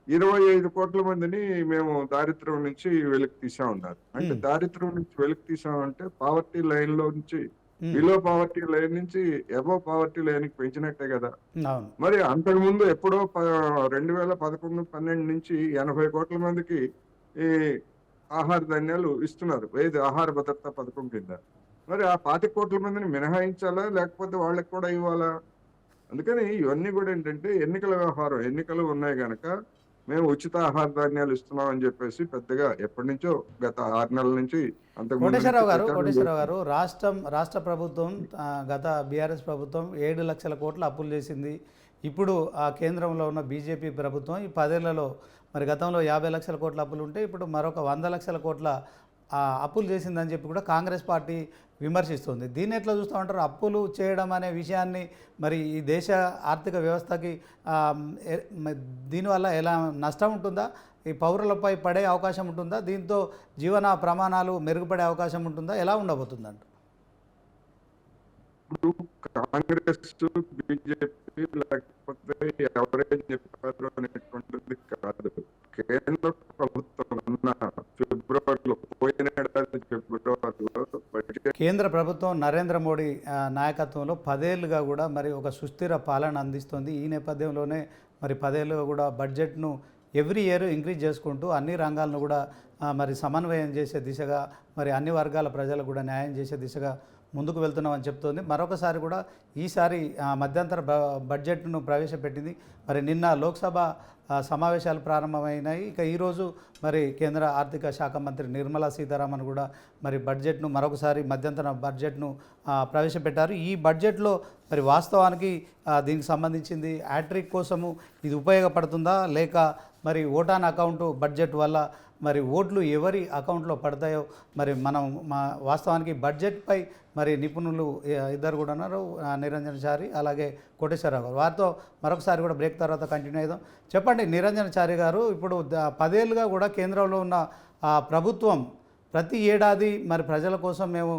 25 కోట్ల మందిని మేము దారిద్ర్యం నుంచి వెలికి తీసామన్నారు. అంటే దారిద్ర్యం నుంచి వెలికి తీసామంటే పావర్టీ లైన్ లో నుంచి, బిలో పావర్టీ లైన్ నుంచి అబవ్ పావర్టీ లైన్ కి పెంచినట్టే కదా. మరి అంతకుముందు ఎప్పుడో 2011-12 నుంచి 80 కోట్ల మందికి ఈ ఆహార ధాన్యాలు ఇస్తున్నారు, ఏది ఆహార భద్రతా పథకం కింద. మరి ఆ 25 కోట్ల మందిని మినహాయించాలా, లేకపోతే వాళ్ళకి కూడా ఇవ్వాలా? అందుకని ఇవన్నీ కూడా ఏంటంటే ఎన్నికల వ్యవహారం. ఎన్నికలు ఉన్నాయి కనుక మేము ఉచిత ఆహార ధాన్యాలు ఇస్తున్నాం అని చెప్పేసి పెద్దగా ఎప్పటి నుంచో గత 6 నెలల నుంచి కోటేశ్వరరావు గారు రాష్ట్ర ప్రభుత్వం గత బీఆర్ఎస్ ప్రభుత్వం 7 లక్షల కోట్ల అప్పులు చేసింది. ఇప్పుడు ఆ కేంద్రంలో ఉన్న బీజేపీ ప్రభుత్వం ఈ 10 ఏళ్లలో మరి గతంలో 50 లక్షల కోట్ల అప్పులు ఉంటే ఇప్పుడు మరొక 100 లక్షల కోట్ల అప్పులు చేసిందని చెప్పి కూడా కాంగ్రెస్ పార్టీ విమర్శిస్తుంది. దీన్ని ఎట్లా చూస్తూ ఉంటారు? అప్పులు చేయడం అనే విషయాన్ని మరి ఈ దేశ ఆర్థిక వ్యవస్థకి దీనివల్ల ఎలా నష్టం ఉంటుందా? ఈ పౌరులపై పడే అవకాశం ఉంటుందా? దీంతో జీవన ప్రమాణాలు మెరుగుపడే అవకాశం ఉంటుందా? ఎలా ఉండబోతుందంట? కాంగ్రెస్, బీజేపీ లేకపోతే ఎవరేం చెప్పారు అనేటువంటిది కాదు. కేంద్ర ప్రభుత్వం ఫిబ్రవరిలో, పోయిన ఏడాది ఫిబ్రవరిలో కేంద్ర ప్రభుత్వం నరేంద్ర మోడీ నాయకత్వంలో 10 ఏళ్ళుగా కూడా మరి ఒక సుస్థిర పాలన అందిస్తుంది. ఈ నేపథ్యంలోనే మరి 10 ఏళ్ళుగా కూడా బడ్జెట్ను ఎవ్రీ ఇయర్ ఇంక్రీజ్ చేసుకుంటూ అన్ని రంగాలను కూడా మరి సమన్వయం చేసే దిశగా, మరి అన్ని వర్గాల ప్రజలకు కూడా న్యాయం చేసే దిశగా ముందుకు వెళ్తున్నామని చెప్తోంది. మరొకసారి కూడా ఈసారి మధ్యంతర బడ్జెట్ను ప్రవేశపెట్టింది. మరి నిన్న లోక్సభ సమావేశాలు ప్రారంభమైనాయి. ఇక ఈరోజు మరి కేంద్ర ఆర్థిక శాఖ మంత్రి నిర్మలా సీతారామన్ కూడా మరి బడ్జెట్ను మరొకసారి మధ్యంతర బడ్జెట్ను ప్రవేశపెట్టారు. ఈ బడ్జెట్లో మరి వాస్తవానికి దీనికి సంబంధించింది హ్యాట్రిక్ కోసము ఇది ఉపయోగపడుతుందా, లేక మరి ఓటాన్ అకౌంట్ బడ్జెట్ వల్ల మరి ఓట్లు ఎవరి అకౌంట్లో పడతాయో మరి మనం వాస్తవానికి బడ్జెట్పై మరి నిపుణులు ఇద్దరు కూడా ఉన్నారు, నిరంజన్ చారి అలాగే కోటేశ్వరరావు గారు. వారితో మరొకసారి కూడా బ్రేక్ తర్వాత కంటిన్యూ అవుదాం. చెప్పండి నిరంజన్ చారి గారు, ఇప్పుడు 10 ఏళ్ళుగా కూడా కేంద్రంలో ఉన్న ప్రభుత్వం ప్రతి ఏడాది మరి ప్రజల కోసం మేము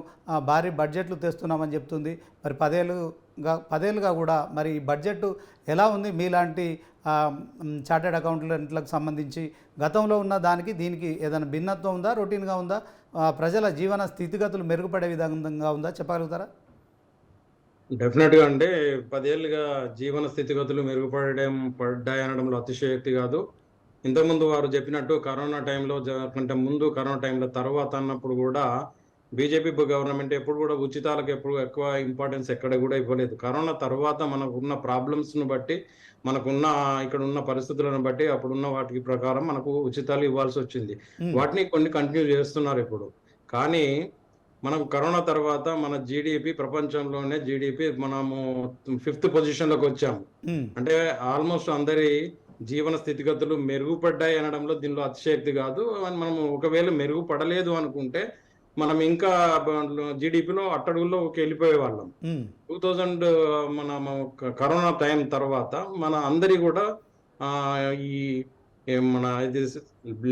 భారీ బడ్జెట్లు తెస్తున్నామని చెప్తుంది. మరి 10 ఏళ్ళుగా కూడా మరి ఈ బడ్జెట్ ఎలా ఉంది? మీలాంటి చార్టెడ్ అకౌంటెంట్లకు సంబంధించి గతంలో ఉన్న దానికి దీనికి ఏదైనా భిన్నత్వం ఉందా, రొటీన్గా ఉందా, ప్రజల జీవన స్థితిగతులు మెరుగుపడే విధంగా ఉందా, చెప్పగలుగుతారా? డెఫినెట్గా అండి. 10 ఏళ్ళుగా జీవన స్థితిగతులు పడ్డాయి అనడంలో అతిశయోక్తి కాదు. ఇంతకుముందు వారు చెప్పినట్టు కరోనా టైంలో కంటే ముందు, కరోనా టైంలో తర్వాత అన్నప్పుడు కూడా బీజేపీ గవర్నమెంట్ ఎప్పుడు కూడా ఉచితాలకు ఎప్పుడు ఎక్కువ ఇంపార్టెన్స్ ఎక్కడ కూడా ఇవ్వలేదు. కరోనా తర్వాత మనకున్న ప్రాబ్లమ్స్ను బట్టి, మనకున్న ఇక్కడ ఉన్న పరిస్థితులను బట్టి, అప్పుడున్న వాటికి ప్రకారం మనకు ఉచితాలు ఇవ్వాల్సి వచ్చింది. వాటిని కొన్ని కంటిన్యూ చేస్తున్నారు ఇప్పుడు. కానీ మనకు కరోనా తర్వాత మన జీడిపి, ప్రపంచంలోనే జీడిపి మనము 5th పొజిషన్లోకి వచ్చాము. అంటే ఆల్మోస్ట్ అందరి జీవన స్థితిగతులు మెరుగుపడ్డాయి అనడంలో దీనిలో అతిశయోక్తి కాదు. మనము ఒకవేళ మెరుగుపడలేదు అనుకుంటే మనం ఇంకా జీడిపిలో అట్టడుగుల్లో వెళ్ళిపోయే వాళ్ళం. 2000 మన కరోనా టైం తర్వాత మన అందరి కూడా ఈ మన ఇది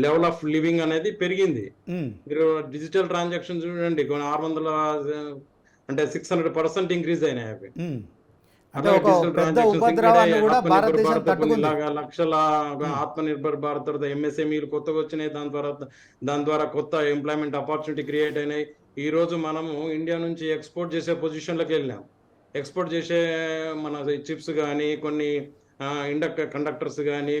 లెవెల్ ఆఫ్ లివింగ్ అనేది పెరిగింది. ఉమ్, మీరు డిజిటల్ ట్రాన్సాక్షన్ చూడండి, కొన్ని 600 అంటే 600% ఇంక్రీజ్ అయినాయి అవి. ఉమ్. అంటే అలాగే ఒక డిజిటల్ పెద్ద ట్రాన్సాక్షన్స్ ఉపద్రవాన్ని కూడా ఆత్మనిర్భర్ భారతదేశం భారత్ తట్టుకుంది. ఇలాగా లక్షల ఉమ్, ఆత్మనిర్భర్ భారత్ తర్వాత ఎంఎస్ఎంఈలు కొత్తగా వచ్చినాయి. దాని ద్వారా కొత్త ఎంప్లాయ్మెంట్ ఆపర్చునిటీ క్రియేట్ అయినాయి. ఈ రోజు మనము ఇండియా నుంచి ఎక్స్పోర్ట్ చేసే పొజిషన్లోకి వెళ్ళాం. ఎక్స్పోర్ట్ చేసే మన చిప్స్ కానీ, కొన్ని కండక్టర్స్ కానీ,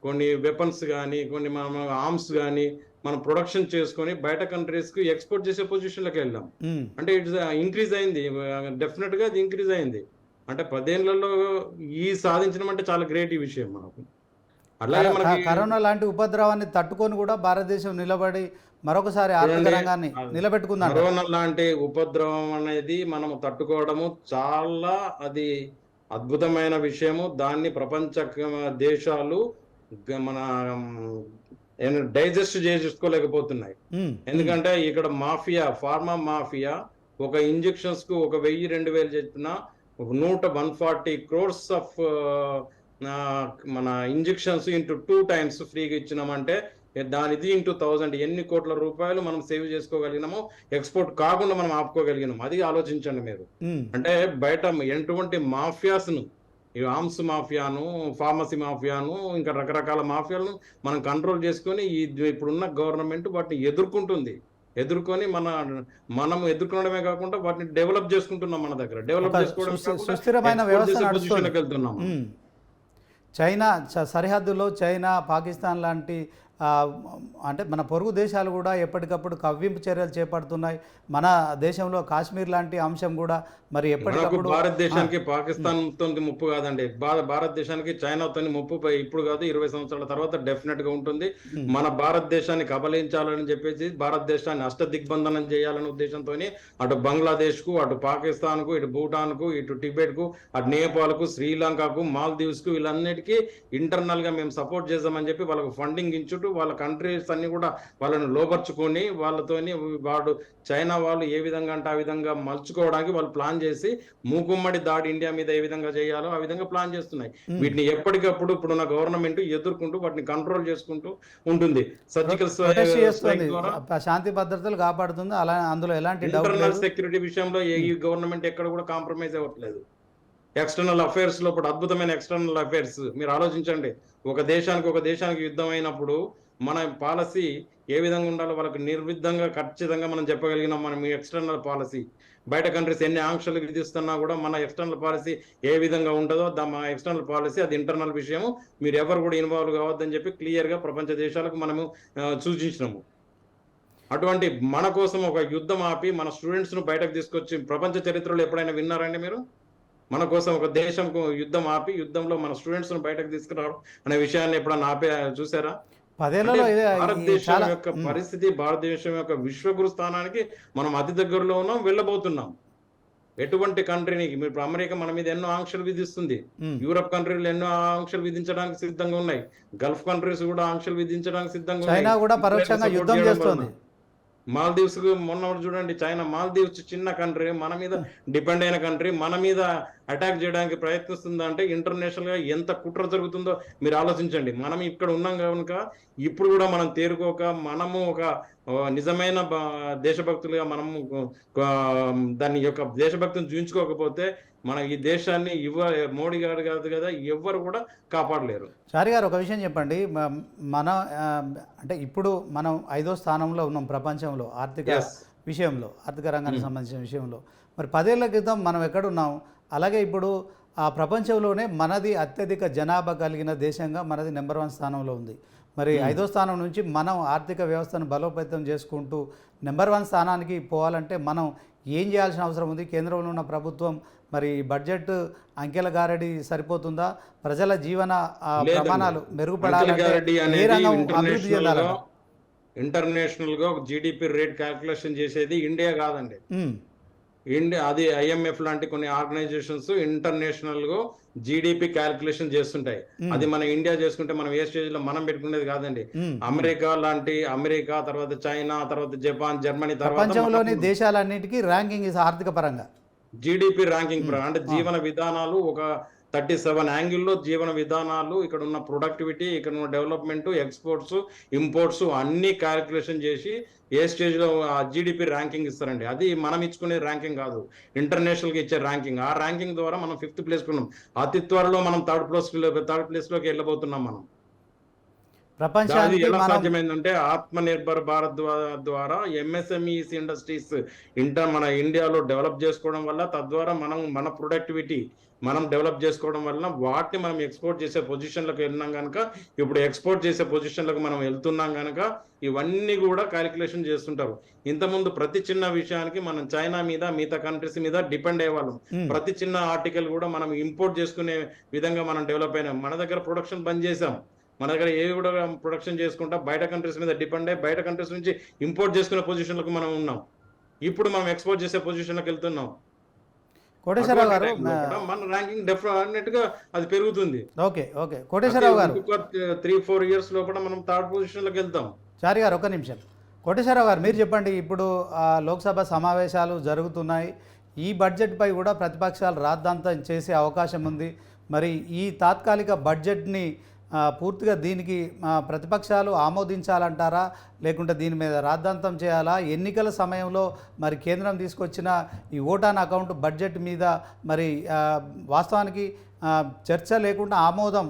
కొన్ని వెపన్స్ కానీ, కొన్ని మన ఆర్మ్స్ కానీ మనం ప్రొడక్షన్ చేసుకొని బయట కంట్రీస్కి ఎక్స్పోర్ట్ చేసే పొజిషన్లోకి వెళ్ళాం. ఉమ్. అంటే ఇట్స్ ఇంక్రీజ్ అయింది, డెఫినెట్గా అది ఇంక్రీజ్ అయింది. అంటే 10 ఏళ్లలో ఈ సాధించడం అంటే చాలా గ్రేట్ ఈ విషయం మనకు. అలాగే మనకి కరోనా లాంటి ఉపద్రవాన్ని తట్టుకొని కూడా భారతదేశం నిలబడి మరొకసారి ఆర్థిక చూడండి, రంగాన్ని నిలబెట్టుకుందంట. కరోనా లాంటి ఉపద్రవం అనేది మనం తట్టుకోవడము చాలా అది అద్భుతమైన విషయము. దాన్ని ప్రపంచ దేశాలు మన డైజెస్ట్ చేసుకోలేకపోతున్నాయి. ఉమ్, ఎందుకంటే ఇక్కడ మాఫియా, ఫార్మా మాఫియా ఒక ఇంజెక్షన్స్ కు 1000 2000 చెప్పిన 140 crores ఆఫ్ మన ఇంజెక్షన్స్ ఇంటూ 2 times ఫ్రీగా ఇచ్చినామంటే దానిది ఇంటూ 1000 ఎన్ని కోట్ల రూపాయలు మనం సేవ్ చేసుకోగలిగినామో, ఎక్స్పోర్ట్ కాకుండా మనం ఆపుకోగలిగినాం. అది ఆలోచించండి మీరు. ఉమ్. అంటే బయట ఎటువంటి మాఫియాస్ను, ఈ ఆర్మ్స్ మాఫియాను, ఫార్మసీ మాఫియాను, ఇంకా రకరకాల మాఫియాలను మనం కంట్రోల్ చేసుకొని ఇప్పుడున్న గవర్నమెంట్ వాటిని ఎదుర్కొని మనం ఎదుర్కొనడమే కాకుండా వాటిని డెవలప్ చేసుకుంటున్నాం. మన దగ్గర డెవలప్ ఒక చేసుకోవడమే కాకుండా సుస్థిరమైన export వ్యవస్థ చేసే నడుస్తుంది. పొజిషన్కి వెళ్తున్నాం. ఉమ్. చైనా సరిహద్దులో చైనా, పాకిస్తాన్ లాంటి అంటే మన పొరుగు దేశాలు కూడా ఎప్పటికప్పుడు కవ్వింపు చర్యలు చేపడుతున్నాయి. మన దేశంలో కాశ్మీర్ లాంటి అంశం కూడా మరి మనకు ఎప్పటికప్పుడు భారతదేశానికి పాకిస్తాన్ తో ముప్పు కాదండి, భారతదేశానికి చైనాతో ముప్పు ఇప్పుడు కాదు, 20 సంవత్సరాల తర్వాత డెఫినెట్ గా ఉంటుంది. మన భారతదేశాన్ని కబలించాలని చెప్పేసి, భారతదేశాన్ని అష్టదిగ్బంధనం చేయాలనే ఉద్దేశంతో అటు బంగ్లాదేశ్ కు, అటు పాకిస్తాన్ కు, ఇటు భూటాన్ కు, ఇటు టిబెట్ కు, అటు నేపాల్ కు, శ్రీలంకకు, మాల్దీవ్స్ కు, వీళ్ళన్నిటికీ ఇంటర్నల్ గా మేము సపోర్ట్ చేద్దామని చెప్పి వాళ్ళకు ఫండింగ్ ఇచ్చుటూ వాళ్ళ కంట్రీస్ అన్ని కూడా వాళ్ళని లోపర్చుకొని వాళ్ళతోని చైనా వాళ్ళు ఏ విధంగా అంటే ఆ విధంగా మలుచుకోవడానికి వాళ్ళు ప్లాన్ చేసి మూకుమ్మడి దాడి ఇండియా మీద ఏ విధంగా చేయాలో ఆ విధంగా ప్లాన్ చేస్తున్నాయి. వీటిని ఎప్పటికప్పుడు ఇప్పుడున్న గవర్నమెంట్ ఎదుర్కొంటూ వాటిని కంట్రోల్ చేసుకుంటూ ఉంటుంది. సర్జికల్ స్ట్రైక్ ద్వారా శాంతి భద్రతలు కాపాడుతుంది. అలా అందులో ఎలాంటి డౌట్ ఇంటర్నల్ లేదు. సెక్యూరిటీ విషయంలో ఈ గవర్నమెంట్ ఎక్కడ కూడా కాంప్రమైజ్ అవ్వట్లేదు. ఎక్స్టర్నల్ అఫైర్స్ లో ఇప్పుడు అద్భుతమైన ఎక్స్టర్నల్ అఫైర్స్ మీరు ఆలోచించండి. ఒక దేశానికి యుద్ధం అయినప్పుడు మన పాలసీ ఏ విధంగా ఉండాలో వాళ్ళకి నిర్విధంగా ఖచ్చితంగా మనం చెప్పగలిగినాం. మనం ఈ ఎక్స్టర్నల్ పాలసీ బయట కంట్రీస్ ఎన్ని ఆంక్షలు విధిస్తున్నా కూడా మన ఎక్స్టర్నల్ పాలసీ ఏ విధంగా ఉంటుందో మా ఎక్స్టర్నల్ పాలసీ అది ఇంటర్నల్ విషయము, మీరు ఎవరు కూడా ఇన్వాల్వ్ కావద్దని చెప్పి క్లియర్ గా ప్రపంచ దేశాలకు మనము సూచించినాము. అటువంటి మన కోసం ఒక యుద్ధం ఆపి మన స్టూడెంట్స్ ను బయటకు తీసుకొచ్చి, ప్రపంచ చరిత్రలో ఎప్పుడైనా విన్నారండి మీరు? మన కోసం ఒక దేశంకు యుద్ధం ఆపి యుద్ధంలో మన స్టూడెంట్స్ ను బయటకు తీసుకురావడం అనే విషయాన్ని ఎప్పుడన్నా ఆపే చూసారా? 10 ఏళ్లలో భారతదేశం యొక్క పరిస్థితి, భారతదేశం యొక్క విశ్వగురు స్థానానికి మనం అతి దగ్గరలో ఉన్నాం, వెళ్ళబోతున్నాం. ఎటువంటి కంట్రీని ఇప్పుడు అమెరికా మన మీద ఎన్నో ఆంక్షలు విధిస్తుంది, యూరప్ కంట్రీలు ఎన్నో ఆంక్షలు విధించడానికి సిద్ధంగా ఉన్నాయి, గల్ఫ్ కంట్రీస్ కూడా ఆంక్షలు విధించడానికి సిద్ధంగా ఉన్నాయి. చైనా కూడా పరోక్షంగా యుద్ధం చేస్తుంది. మాల్దీవ్స్ కు మొన్న చూడండి, చైనా మాల్దీవ్స్ చిన్న కంట్రీ, మన మీద డిపెండ్ అయిన కంట్రీ, మన మీద అటాక్ చేయడానికి ప్రయత్నిస్తుందా అంటే ఇంటర్నేషనల్ గా ఎంత కుట్ర జరుగుతుందో మీరు ఆలోచించండి. మనం ఇక్కడ ఉన్నాం కనుక ఇప్పుడు కూడా మనం తేరుకోక, మనము ఒక నిజమైన దేశభక్తులుగా మనము దాని యొక్క దేశభక్తిని చూపించుకోకపోతే మన ఈ దేశాన్ని మోడీ గారు కాదు కదా ఎవ్వరు కూడా కాపాడలేరు. చారి గారు, ఒక విషయం చెప్పండి. మన అంటే ఇప్పుడు మనం 5వ స్థానంలో ఉన్నాం ప్రపంచంలో ఆర్థిక విషయంలో, ఆర్థిక రంగానికి సంబంధించిన విషయంలో. మరి 10 ఏళ్ల క్రితం మనం ఎక్కడున్నాం? అలాగే ఇప్పుడు ఆ ప్రపంచంలోనే మనది అత్యధిక జనాభా కలిగిన దేశంగా మనది నెంబర్ 1 స్థానంలో ఉంది. మరి 5వ స్థానం నుంచి మనం ఆర్థిక వ్యవస్థను బలోపేతం చేసుకుంటూ నెంబర్ 1 స్థానానికి పోవాలంటే మనం ఏం చేయాల్సిన అవసరం ఉంది? కేంద్రంలో ఉన్న ప్రభుత్వం మరి బడ్జెట్ అంకెల గారడి సరిపోతుందా? ప్రజల జీవన ప్రమాణాలు మెరుగుపడాలంటే ఏ రంగం అభివృద్ధి చెందాలి? ఇంటర్నేషనల్ గా జీడిపి రేట్ క్యాల్కులేషన్ చేసేది ఇండియా కాదండి. ఇండియా అది IMF లాంటి కొన్ని ఆర్గనైజేషన్స్ ఇంటర్నేషనల్ గా జీడిపి క్యాల్కులేషన్ చేస్తుంటాయి. అది మన ఇండియా చేసుకుంటే మనం ఏ స్టేజ్ లో మనం పెట్టుకునేది కాదండి. అమెరికా తర్వాత చైనా, తర్వాత జపాన్, జర్మనీ, తర్వాత ప్రపంచంలోని దేశాలన్నిటికీ ర్యాంకింగ్ ఆర్థిక పరంగా జీడిపి ర్యాంకింగ్ అంటే జీవన విధానాలు ఒక 37 యాంగిల్లో జీవన విధానాలు, ఇక్కడ ఉన్న ప్రొడక్టివిటీ, ఇక్కడ ఉన్న డెవలప్మెంట్, ఎక్స్పోర్ట్స్, ఇంపోర్ట్స్ అన్ని క్యాలిక్యులేషన్ చేసి ఏ స్టేజ్లో ఆ జీడిపి ర్యాంకింగ్ ఇస్తారండి. అది మనం ఇచ్చుకునే ర్యాంకింగ్ కాదు, ఇంటర్నేషనల్గా ఇచ్చే ర్యాంకింగ్. ఆ ర్యాంకింగ్ ద్వారా మనం 5th ప్లేస్కి ఉన్నాం. అతి త్వరలో మనం థర్డ్ ప్లేస్లోకి వెళ్ళబోతున్నాం మనం. అది ప్రపంచానికి ఎలా మనం సాధ్యమైందంటే ఆత్మ నిర్భర్ భారత్ ద్వారా ఎంఎస్ఎంఈస్ ఇండస్ట్రీస్ మన ఇండియాలో డెవలప్ చేసుకోవడం వల్ల, తద్వారా మన ప్రొడక్టివిటీ మనం డెవలప్ చేసుకోవడం వల్ల వాటిని మనం ఎక్స్పోర్ట్ చేసే పొజిషన్లకు వెళ్ళినాం కనుక, ఇప్పుడు ఎక్స్పోర్ట్ చేసే పొజిషన్లకు మనం వెళ్తున్నాం కనుక ఇవన్నీ కూడా క్యాలిక్యులేషన్ చేస్తుంటారు. ఇంతకుముందు ప్రతి చిన్న విషయానికి మనం చైనా మీద, మిగతా కంట్రీస్ మీద డిపెండ్ అయ్యేవాళ్ళం. ఉమ్, ప్రతి చిన్న ఆర్టికల్ కూడా మనం ఇంపోర్ట్ చేసుకునే విధంగా మనం డెవలప్ అయినాం. మన దగ్గర ప్రొడక్షన్ బంద్ చేసాం. మన దగ్గర ఏవి కూడా ప్రొడక్షన్ చేసుకుంటా బయట కంట్రీస్ మీద డిపెండ్ అయ్యి బయట కంట్రీస్ నుంచి ఇంపోర్ట్ చేసుకునే పొజిషన్లకు మనం ఉన్నాం. ఇప్పుడు మనం ఎక్స్పోర్ట్ చేసే పొజిషన్లకు వెళ్తున్నాం. కోటేశ్వరరావు గారు అటువంటి time లో కూడా మన ర్యాంకింగ్ డెఫినెట్ గా అది పెరుగుతుంది. ఓకే ఓకే కోటేశ్వరరావు గారు, ఇంకొక 3-4 ఇయర్స్ లోపల మనం థర్డ్ పొజిషన్లోకి వెళ్తాం. చారి గారు ఒక నిమిషం. కోటేశ్వరరావు గారు మీరు చెప్పండి, ఇప్పుడు లోక్సభ సమావేశాలు జరుగుతున్నాయి, ఈ బడ్జెట్పై కూడా ప్రతిపక్షాలు రాద్ధాంతం చేసే అవకాశం ఉంది. మరి ఈ తాత్కాలిక బడ్జెట్ని పూర్తిగా దీనికి ప్రతిపక్షాలు ఆమోదించాలంటారా, లేకుంటే దీని మీద రాద్ధాంతం చేయాలా? ఎన్నికల సమయంలో మరి కేంద్రం తీసుకొచ్చిన ఈ ఓటాన్ అకౌంట్ బడ్జెట్ మీద మరి వాస్తవానికి చర్చ లేకుండా ఆమోదం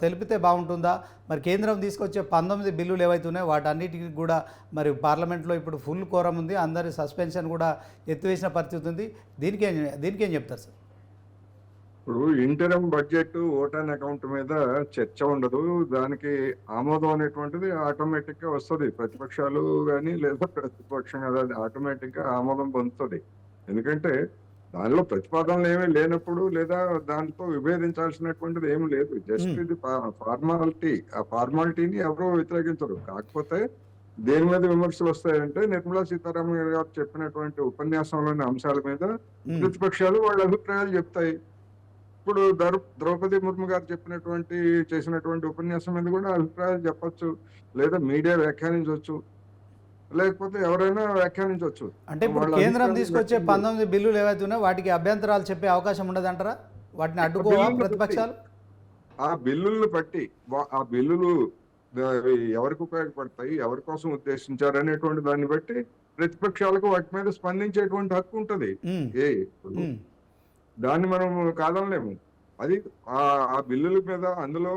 తెలిపితే బాగుంటుందా? మరి కేంద్రం తీసుకొచ్చే 19 బిల్లులు ఏవైతున్నాయో వాటన్నిటికీ కూడా మరి పార్లమెంట్లో ఇప్పుడు ఫుల్ కోరం ఉంది, అందరి సస్పెన్షన్ కూడా ఎత్తివేసిన పరిస్థితి ఉంది. దీనికేం చెప్తారు సార్? ఇప్పుడు ఇంటరం బడ్జెట్ ఓటాన్ అకౌంట్ మీద చర్చ ఉండదు, దానికి ఆమోదం అనేటువంటిది ఆటోమేటిక్ గా వస్తుంది. ప్రతిపక్షాలు కానీ లేదా ప్రతిపక్షం కదా, అది ఆటోమేటిక్ గా ఆమోదం పొందుతుంది. ఎందుకంటే దానిలో ప్రతిపాదనలు ఏమీ లేనప్పుడు లేదా దాంతో విభేదించాల్సినటువంటిది ఏమి లేదు. జస్ట్ ఇది ఫార్మాలిటీ. ఆ ఫార్మాలిటీని ఎవరూ వ్యతిరేకించరు. కాకపోతే దేని మీద విమర్శలు వస్తాయంటే నిర్మలా సీతారామన్ గారు చెప్పినటువంటి ఉపన్యాసంలోని అంశాల మీద ప్రతిపక్షాలు వాళ్ళ అభిప్రాయాలు చెప్తాయి. ఇప్పుడు ద్రౌపది ముర్ము గారు చేసినటువంటి ఉపన్యాసం మీద కూడా అభిప్రాయాలు చెప్పొచ్చు, లేదా మీడియా వ్యాఖ్యానించవచ్చు, లేకపోతే ఎవరైనా వ్యాఖ్యానించవచ్చు. అంటే ఇప్పుడు కేంద్రం తీసుకొచ్చే 19 బిల్లులు ఏవైతున్నాయో వాటికి అభ్యంతరాలు చెప్పే అవకాశం ఉండదంటారా? వాటిని అడ్డుకోవా ప్రతిపక్షాలు? ఆ బిల్లులను బట్టి ఆ బిల్లులు ఎవరికి ఉపయోగపడతాయి, ఎవరి కోసం ఉద్దేశించారు అనేటువంటి దాన్ని బట్టి ప్రతిపక్షాలకు వాటి మీద స్పందించేటువంటి హక్కు ఉంటది. దాన్ని మనం కాదనలేము. అది ఆ బిల్లుల మీద అందులో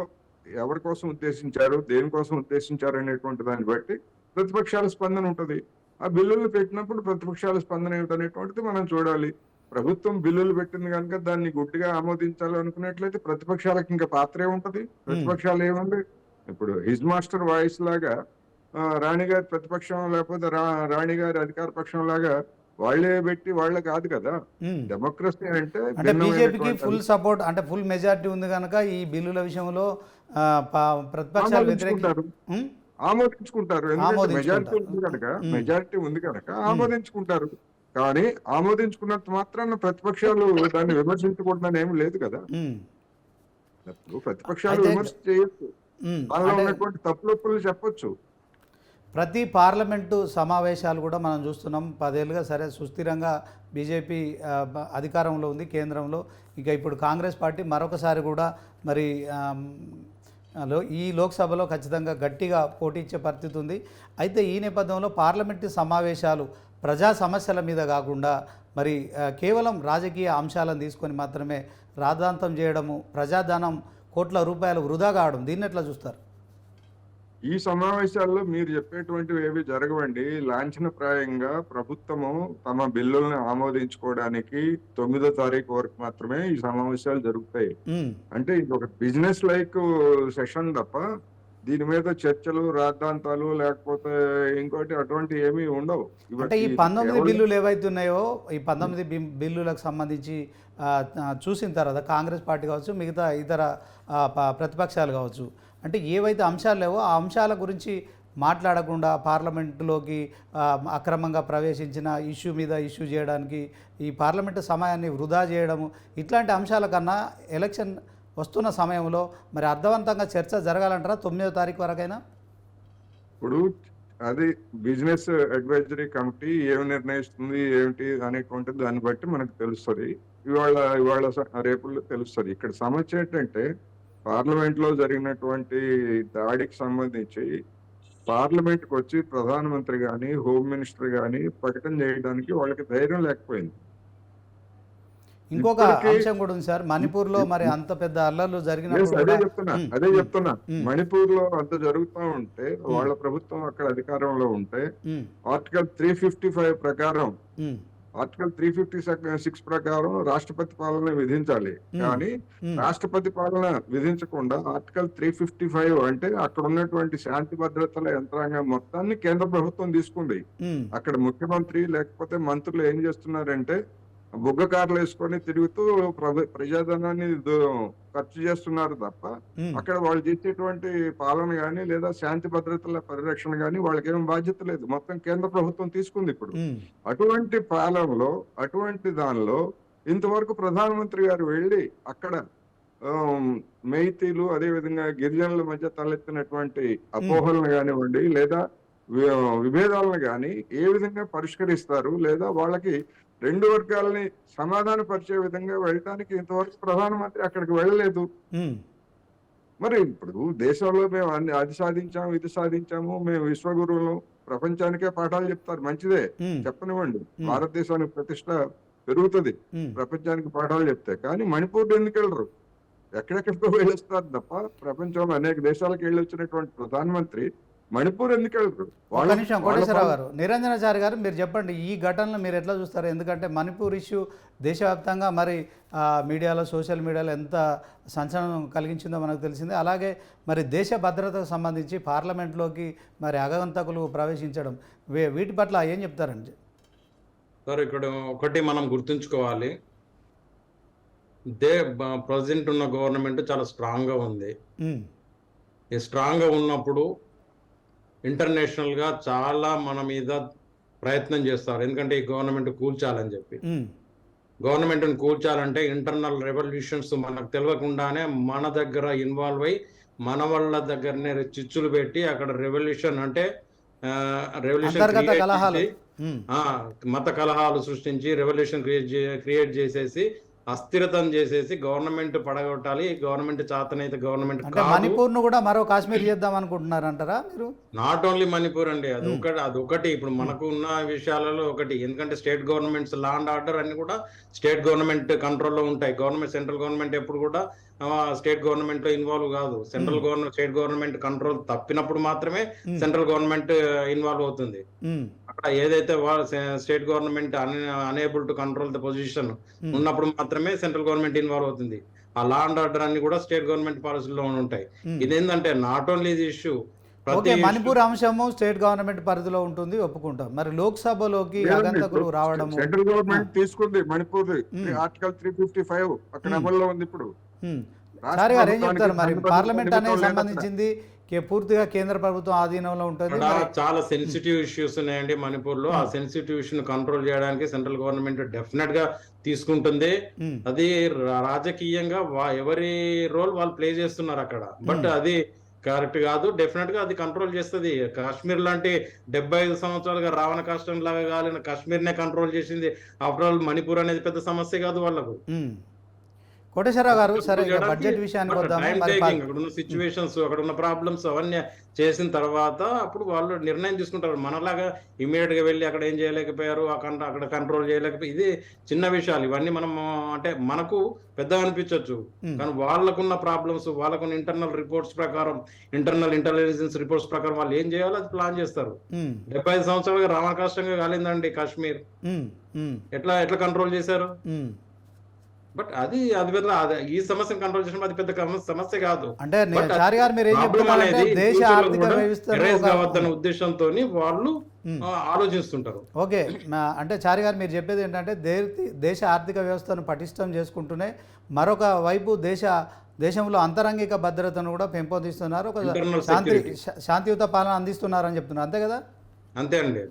ఎవరి కోసం ఉద్దేశించారు, దేనికోసం ఉద్దేశించారు అనేటువంటి దాన్ని బట్టి ప్రతిపక్షాల స్పందన ఉంటుంది. ఆ బిల్లులు పెట్టినప్పుడు ప్రతిపక్షాల స్పందన ఏమిటనేటువంటిది మనం చూడాలి. ప్రభుత్వం బిల్లులు పెట్టింది కనుక దాన్ని గుడ్డిగా ఆమోదించాలి అనుకున్నట్లయితే ప్రతిపక్షాలకు ఇంకా పాత్రే ఉంటది. ప్రతిపక్షాలు ఏముంది, ఇప్పుడు హిజ్ మాస్టర్ వాయిస్ లాగా రాణి గారి ప్రతిపక్షం లేకపోతే రాణి గారి అధికార పక్షం లాగా వాళ్ళే పెట్టి వాళ్ళే కాదు కదా. డెమోక్రసీ అంటే బీజేపీకి ఫుల్ సపోర్ట్, అంటే ఫుల్ మెజారిటీ ఉంది కనుక ఈ బిల్లుల విషయంలో ప్రతిపక్షాలు ఆమోదించుకుంటారు. ఎందుకంటే మెజారిటీ ఉంది కనుక ఆమోదించుకుంటారు. కానీ ఆమోదించుకున్నంత మాత్రాన ప్రతిపక్షాలు దాన్ని విమర్శించకూడదని ఏమి లేదు కదా. ప్రతిపక్షాలు విమర్శ చేయొచ్చు, దానిలో ఉన్నటువంటి తప్పులొప్పులు చెప్పొచ్చు. ప్రతి పార్లమెంటు సమావేశాలు కూడా మనం చూస్తున్నాం. 10 ఏళ్ళుగా సరే సుస్థిరంగా బీజేపీ అధికారంలో ఉంది కేంద్రంలో. ఇక ఇప్పుడు కాంగ్రెస్ పార్టీ మరొకసారి కూడా మరి ఈ లోక్సభలో ఖచ్చితంగా గట్టిగా పోటీ ఇచ్చే పరిస్థితి ఉంది. అయితే ఈ నేపథ్యంలో పార్లమెంటు సమావేశాలు ప్రజా సమస్యల మీద కాకుండా మరి కేవలం రాజకీయ అంశాలను తీసుకొని మాత్రమే రాద్ధాంతం చేయడము, ప్రజాధనం కోట్ల రూపాయలు వృధా కావడం, దీన్ని ఎట్లా చూస్తారు? ఈ సమావేశాల్లో మీరు చెప్పేటువంటివి ఏవి జరగవండి. లాంఛనప్రాయంగా ప్రభుత్వము తమ బిల్లుల్ని ఆమోదించుకోవడానికి 9వ తారీఖు వరకు మాత్రమే ఈ సమావేశాలు జరుగుతాయి. అంటే ఇది ఒక బిజినెస్ లైక్ సెషన్ తప్ప దీని మీద చర్చలు, రాద్ధాంతాలు లేకపోతే ఇంకోటి అటువంటి ఏమీ ఉండవు. అంటే ఈ 19 బిల్లులు ఏవైతున్నాయో ఈ 19 బిల్లులకు సంబంధించి చూసిన తర్వాత కాంగ్రెస్ పార్టీ కావచ్చు, మిగతా ఇతర ప్రతిపక్షాలు కావచ్చు, అంటే ఏవైతే అంశాలు లేవో ఆ అంశాల గురించి మాట్లాడకుండా పార్లమెంటులోకి అక్రమంగా ప్రవేశించిన ఇష్యూ మీద ఇష్యూ చేయడానికి ఈ పార్లమెంటు సమయాన్ని వృధా చేయడము, ఇట్లాంటి అంశాల కన్నా ఎలక్షన్ వస్తున్న సమయంలో మరి అర్థవంతంగా చర్చ జరగాలంటారా 9వ తారీఖు వరకైనా? ఇప్పుడు అది బిజినెస్ అడ్వైజరీ కమిటీ ఏమి నిర్ణయిస్తుంది ఏమిటి అనేటువంటి దాన్ని బట్టి మనకు తెలుస్తుంది. ఇవాళ రేపుల్లో తెలుస్తుంది. ఇక్కడ సమస్య ఏంటంటే పార్లమెంట్ లో జరిగినటువంటి దాడికి సంబంధించి పార్లమెంట్ కి వచ్చి ప్రధానమంత్రి గాని హోమ్ మినిస్టర్ గాని ప్రకటన చేయడానికి వాళ్ళకి ధైర్యం లేకపోయింది. ఇంకొక ఇప్పటికీ అంశం కూడా ఉంది సార్, మణిపూర్లో మరి అంత పెద్ద అల్లర్లు జరిగినప్పుడు అదే కూడా చెప్తున్నా ఉమ్, మణిపూర్ లో అంత జరుగుతూ ఉంటే వాళ్ళ ప్రభుత్వం అక్కడ అధికారంలో ఉంటే ఉమ్, ఆర్టికల్ 355 ప్రకారం ఉమ్, ఆర్టికల్ 356 ప్రకారం రాష్ట్రపతి పాలన విధించాలి. కానీ ఉమ్, రాష్ట్రపతి పాలన విధించకుండా ఆర్టికల్ 355 అంటే అక్కడ ఉన్నటువంటి శాంతి భద్రతల యంత్రాంగం మొత్తాన్ని కేంద్ర ప్రభుత్వం తీసుకుంది. ఉమ్, అక్కడ ముఖ్యమంత్రి లేకపోతే మంత్రులు ఏం చేస్తున్నారంటే బుగ్గ కార్లు వేసుకొని తిరుగుతూ ప్రజాధనాన్ని ఖర్చు చేస్తున్నారు తప్ప ఉమ్, అక్కడ వాళ్ళు చేసేటువంటి పాలన గాని లేదా శాంతి భద్రతల పరిరక్షణ గాని వాళ్ళకేం బాధ్యత లేదు. మొత్తం కేంద్ర ప్రభుత్వం తీసుకుంది ఇప్పుడు. ఉమ్, అటువంటి పాలనలో అటువంటి దానిలో ఇంతవరకు ప్రధానమంత్రి గారు వెళ్ళి అక్కడ మైతీలు అదే విధంగా గిరిజనుల మధ్య తలెత్తినటువంటి అపోహలను కానివ్వండి లేదా విభేదాలను కానీ ఏ విధంగా పరిష్కరిస్తారు లేదా వాళ్ళకి రెండు వర్గాలని సమాధాన పరిచే విధంగా వెళ్ళటానికి ఇంతవరకు ప్రధానమంత్రి అక్కడికి వెళ్ళలేదు. ఉమ్, మరి ఇప్పుడు దేశంలో మేము అది సాధించాము ఇది సాధించాము మేము విశ్వగురువులు ప్రపంచానికే పాఠాలు చెప్తారు, మంచిదే, ఉమ్, చెప్పనివ్వండి. భారతదేశానికి ప్రతిష్ట పెరుగుతుంది ఉమ్. ప్రపంచానికి పాఠాలు చెప్తే. కానీ మణిపూర్ ఎందుకు వెళ్ళరు? ఎక్కడెక్కడికో వెళ్ళొస్తారు తప్ప ప్రపంచంలో అనేక దేశాలకు వెళ్ళి వచ్చినటువంటి ప్రధానమంత్రి మణిపూర్ ఎందుకు వెళ్ళరు? ఒక్క నిమిషం కోటేశ్వరరావు గారు, నిరంజనాచారి గారు మీరు చెప్పండి, ఈ ఘటనలు మీరు ఎట్లా చూస్తారు? ఎందుకంటే మణిపూర్ ఇష్యూ దేశవ్యాప్తంగా మరి మీడియాలో సోషల్ మీడియాలో ఎంత సంచలనం కలిగించిందో మనకు తెలిసిందే. అలాగే మరి దేశ భద్రతకు సంబంధించి పార్లమెంట్లోకి మరి అగంతకులు ప్రవేశించడం వీటి పట్ల ఏం చెప్తారండి? సార్ ఇక్కడ ఒకటి మనం గుర్తుంచుకోవాలి, ప్రజెంట్ ఉన్న గవర్నమెంట్ చాలా స్ట్రాంగ్గా ఉంది. ఉమ్, ఈ స్ట్రాంగ్గా ఉన్నప్పుడు ఇంటర్నేషనల్గా చాలా మన మీద ప్రయత్నం చేస్తారు. ఎందుకంటే ఈ గవర్నమెంట్ కూల్చాలని చెప్పి. ఉమ్, గవర్నమెంట్ని కూల్చాలంటే ఇంటర్నల్ రెవల్యూషన్స్ మనకు తెలియకుండానే మన దగ్గర ఇన్వాల్వ్ అయ్యి మన వాళ్ళ దగ్గరనే చిచ్చులు పెట్టి అక్కడ రెవల్యూషన్ అంటే రెవల్యూషన్ అంతర్గత కలహాలు, ఉమ్, మత కలహాలు సృష్టించి రెవల్యూషన్ క్రియేట్ చేసేసి అస్థిరతను చేసేసి గవర్నమెంట్ పడగొట్టాలి. గవర్నమెంట్ చాతనైతే గవర్నమెంట్ అంటే మణిపూర్ను కూడా మరో కాశ్మీర్ చేద్దాం అనుకుంటున్నారంటారా మీరు? నాట్ ఓన్లీ మణిపూర్ అండి, అదొకటి ఇప్పుడు మనకు ఉన్న విషయాలలో ఒకటి. ఎందుకంటే state governments law and order అన్ని కూడా స్టేట్ గవర్నమెంట్ కంట్రోల్లో ఉంటాయి. సెంట్రల్ గవర్నమెంట్ ఎప్పుడు కూడా స్టేట్ గవర్నమెంట్ లో ఇన్వాల్వ్ కాదు. స్టేట్ గవర్నమెంట్ కంట్రోల్ తప్పినప్పుడు మాత్రమే సెంట్రల్ గవర్నమెంట్ ఇన్వాల్వ్ అవుతుంది. అక్కడ ఏదైతే state government unable to control the position ఉన్నప్పుడు మాత్రమే సెంట్రల్ గవర్నమెంట్ ఇన్వాల్వ్ అవుతుంది. ఆ లా అండ్ ఆర్డర్ అన్ని కూడా స్టేట్ గవర్నమెంట్ పాలసీలో ఉంటాయి. ఇదేంటంటే not only the issue, Manipur అంశము స్టేట్ గవర్నమెంట్ పరిధిలో ఉంటుంది, ఒప్పుకుంటాం. మరి లోక్సభలోకి అగంతకులు రావడం సెంట్రల్ గవర్నమెంట్ తీసుకుంది మణిపూర్ ఆర్టికల్ 355 అక్కడ అమల్లో ఉంది ఇప్పుడు. సార్ గారు ఏం చెప్తారు? మరి పార్లమెంట్ అనేది సంబంధించింది పూర్తిగా కేంద్ర ప్రభుత్వం ఆధీనంలో ఉంటుంది. చాలా సెన్సిటివ్ ఇష్యూస్ ఉన్నాయండి మణిపూర్ లో. ఆ సెన్సిటివ్ ఇష్యూని కంట్రోల్ చేయడానికి సెంట్రల్ గవర్నమెంట్ డెఫినెట్ గా తీసుకుంటుంది. అది రాజకీయంగా ఎవరి రోల్ వాళ్ళు ప్లే చేస్తున్నారు అక్కడ, బట్ అది కరెక్ట్ కాదు. డెఫినెట్ గా అది కంట్రోల్ చేస్తుంది. కాశ్మీర్ లాంటి 75 సంవత్సరాలుగా రావణ కాష్టం లాగా కాలిన కాశ్మీర్ నే కంట్రోల్ చేసింది. ఆఫ్టర్ ఆల్ మణిపూర్ అనేది పెద్ద సమస్య కాదు వాళ్ళకు. కోటేశ్వరరావు గారు, సరే బడ్జెట్ విషయానికి వద్దాము. అక్కడ ఉన్న సిచ్యువేషన్స్, అక్కడ ఉన్న ప్రాబ్లమ్స్ అవన్నీ చేసిన తర్వాత అప్పుడు వాళ్ళు నిర్ణయం తీసుకుంటారు. మనలాగా ఇమీడియట్ గా వెళ్ళి అక్కడ ఏం చేయలేకపోయారు, అక్కడ కంట్రోల్ చేయలేకపోయారు. ఇది చిన్న విషయాలు ఇవన్నీ. మనం అంటే మనకు పెద్దగా అనిపించవచ్చు, కానీ వాళ్ళకున్న ప్రాబ్లమ్స్, వాళ్ళకున్న ఇంటర్నల్ రిపోర్ట్స్ ప్రకారం, ఇంటర్నల్ ఇంటెలిజెన్స్ రిపోర్ట్స్ ప్రకారం వాళ్ళు ఏం చేయాలో అది ప్లాన్ చేస్తారు. 75 సంవత్సరాలుగా రామకాష్టంగా కాలిందండి కాశ్మీర్. ఎట్లా కంట్రోల్ చేశారు? బట్ అది ఈ సమస్యను కంట్రోల్ చేయడం అది పెద్ద సమస్య కాదు. అంటే దేశ ఆర్థిక వ్యవస్థ ఉద్దేశంతో వాళ్ళు ఆలోచిస్తుంటారు. ఓకే, అంటే చారి గారు మీరు చెప్పేది ఏంటంటే దేశ ఆర్థిక వ్యవస్థను పటిష్టం చేసుకుంటూనే మరొక వైపు దేశంలో అంతరంగిక భద్రతను కూడా పెంపొందిస్తున్నారు, ఒక శాంతియుత పాలన అందిస్తున్నారని చెప్తున్నారు, అంతే కదా? అంతే అండి.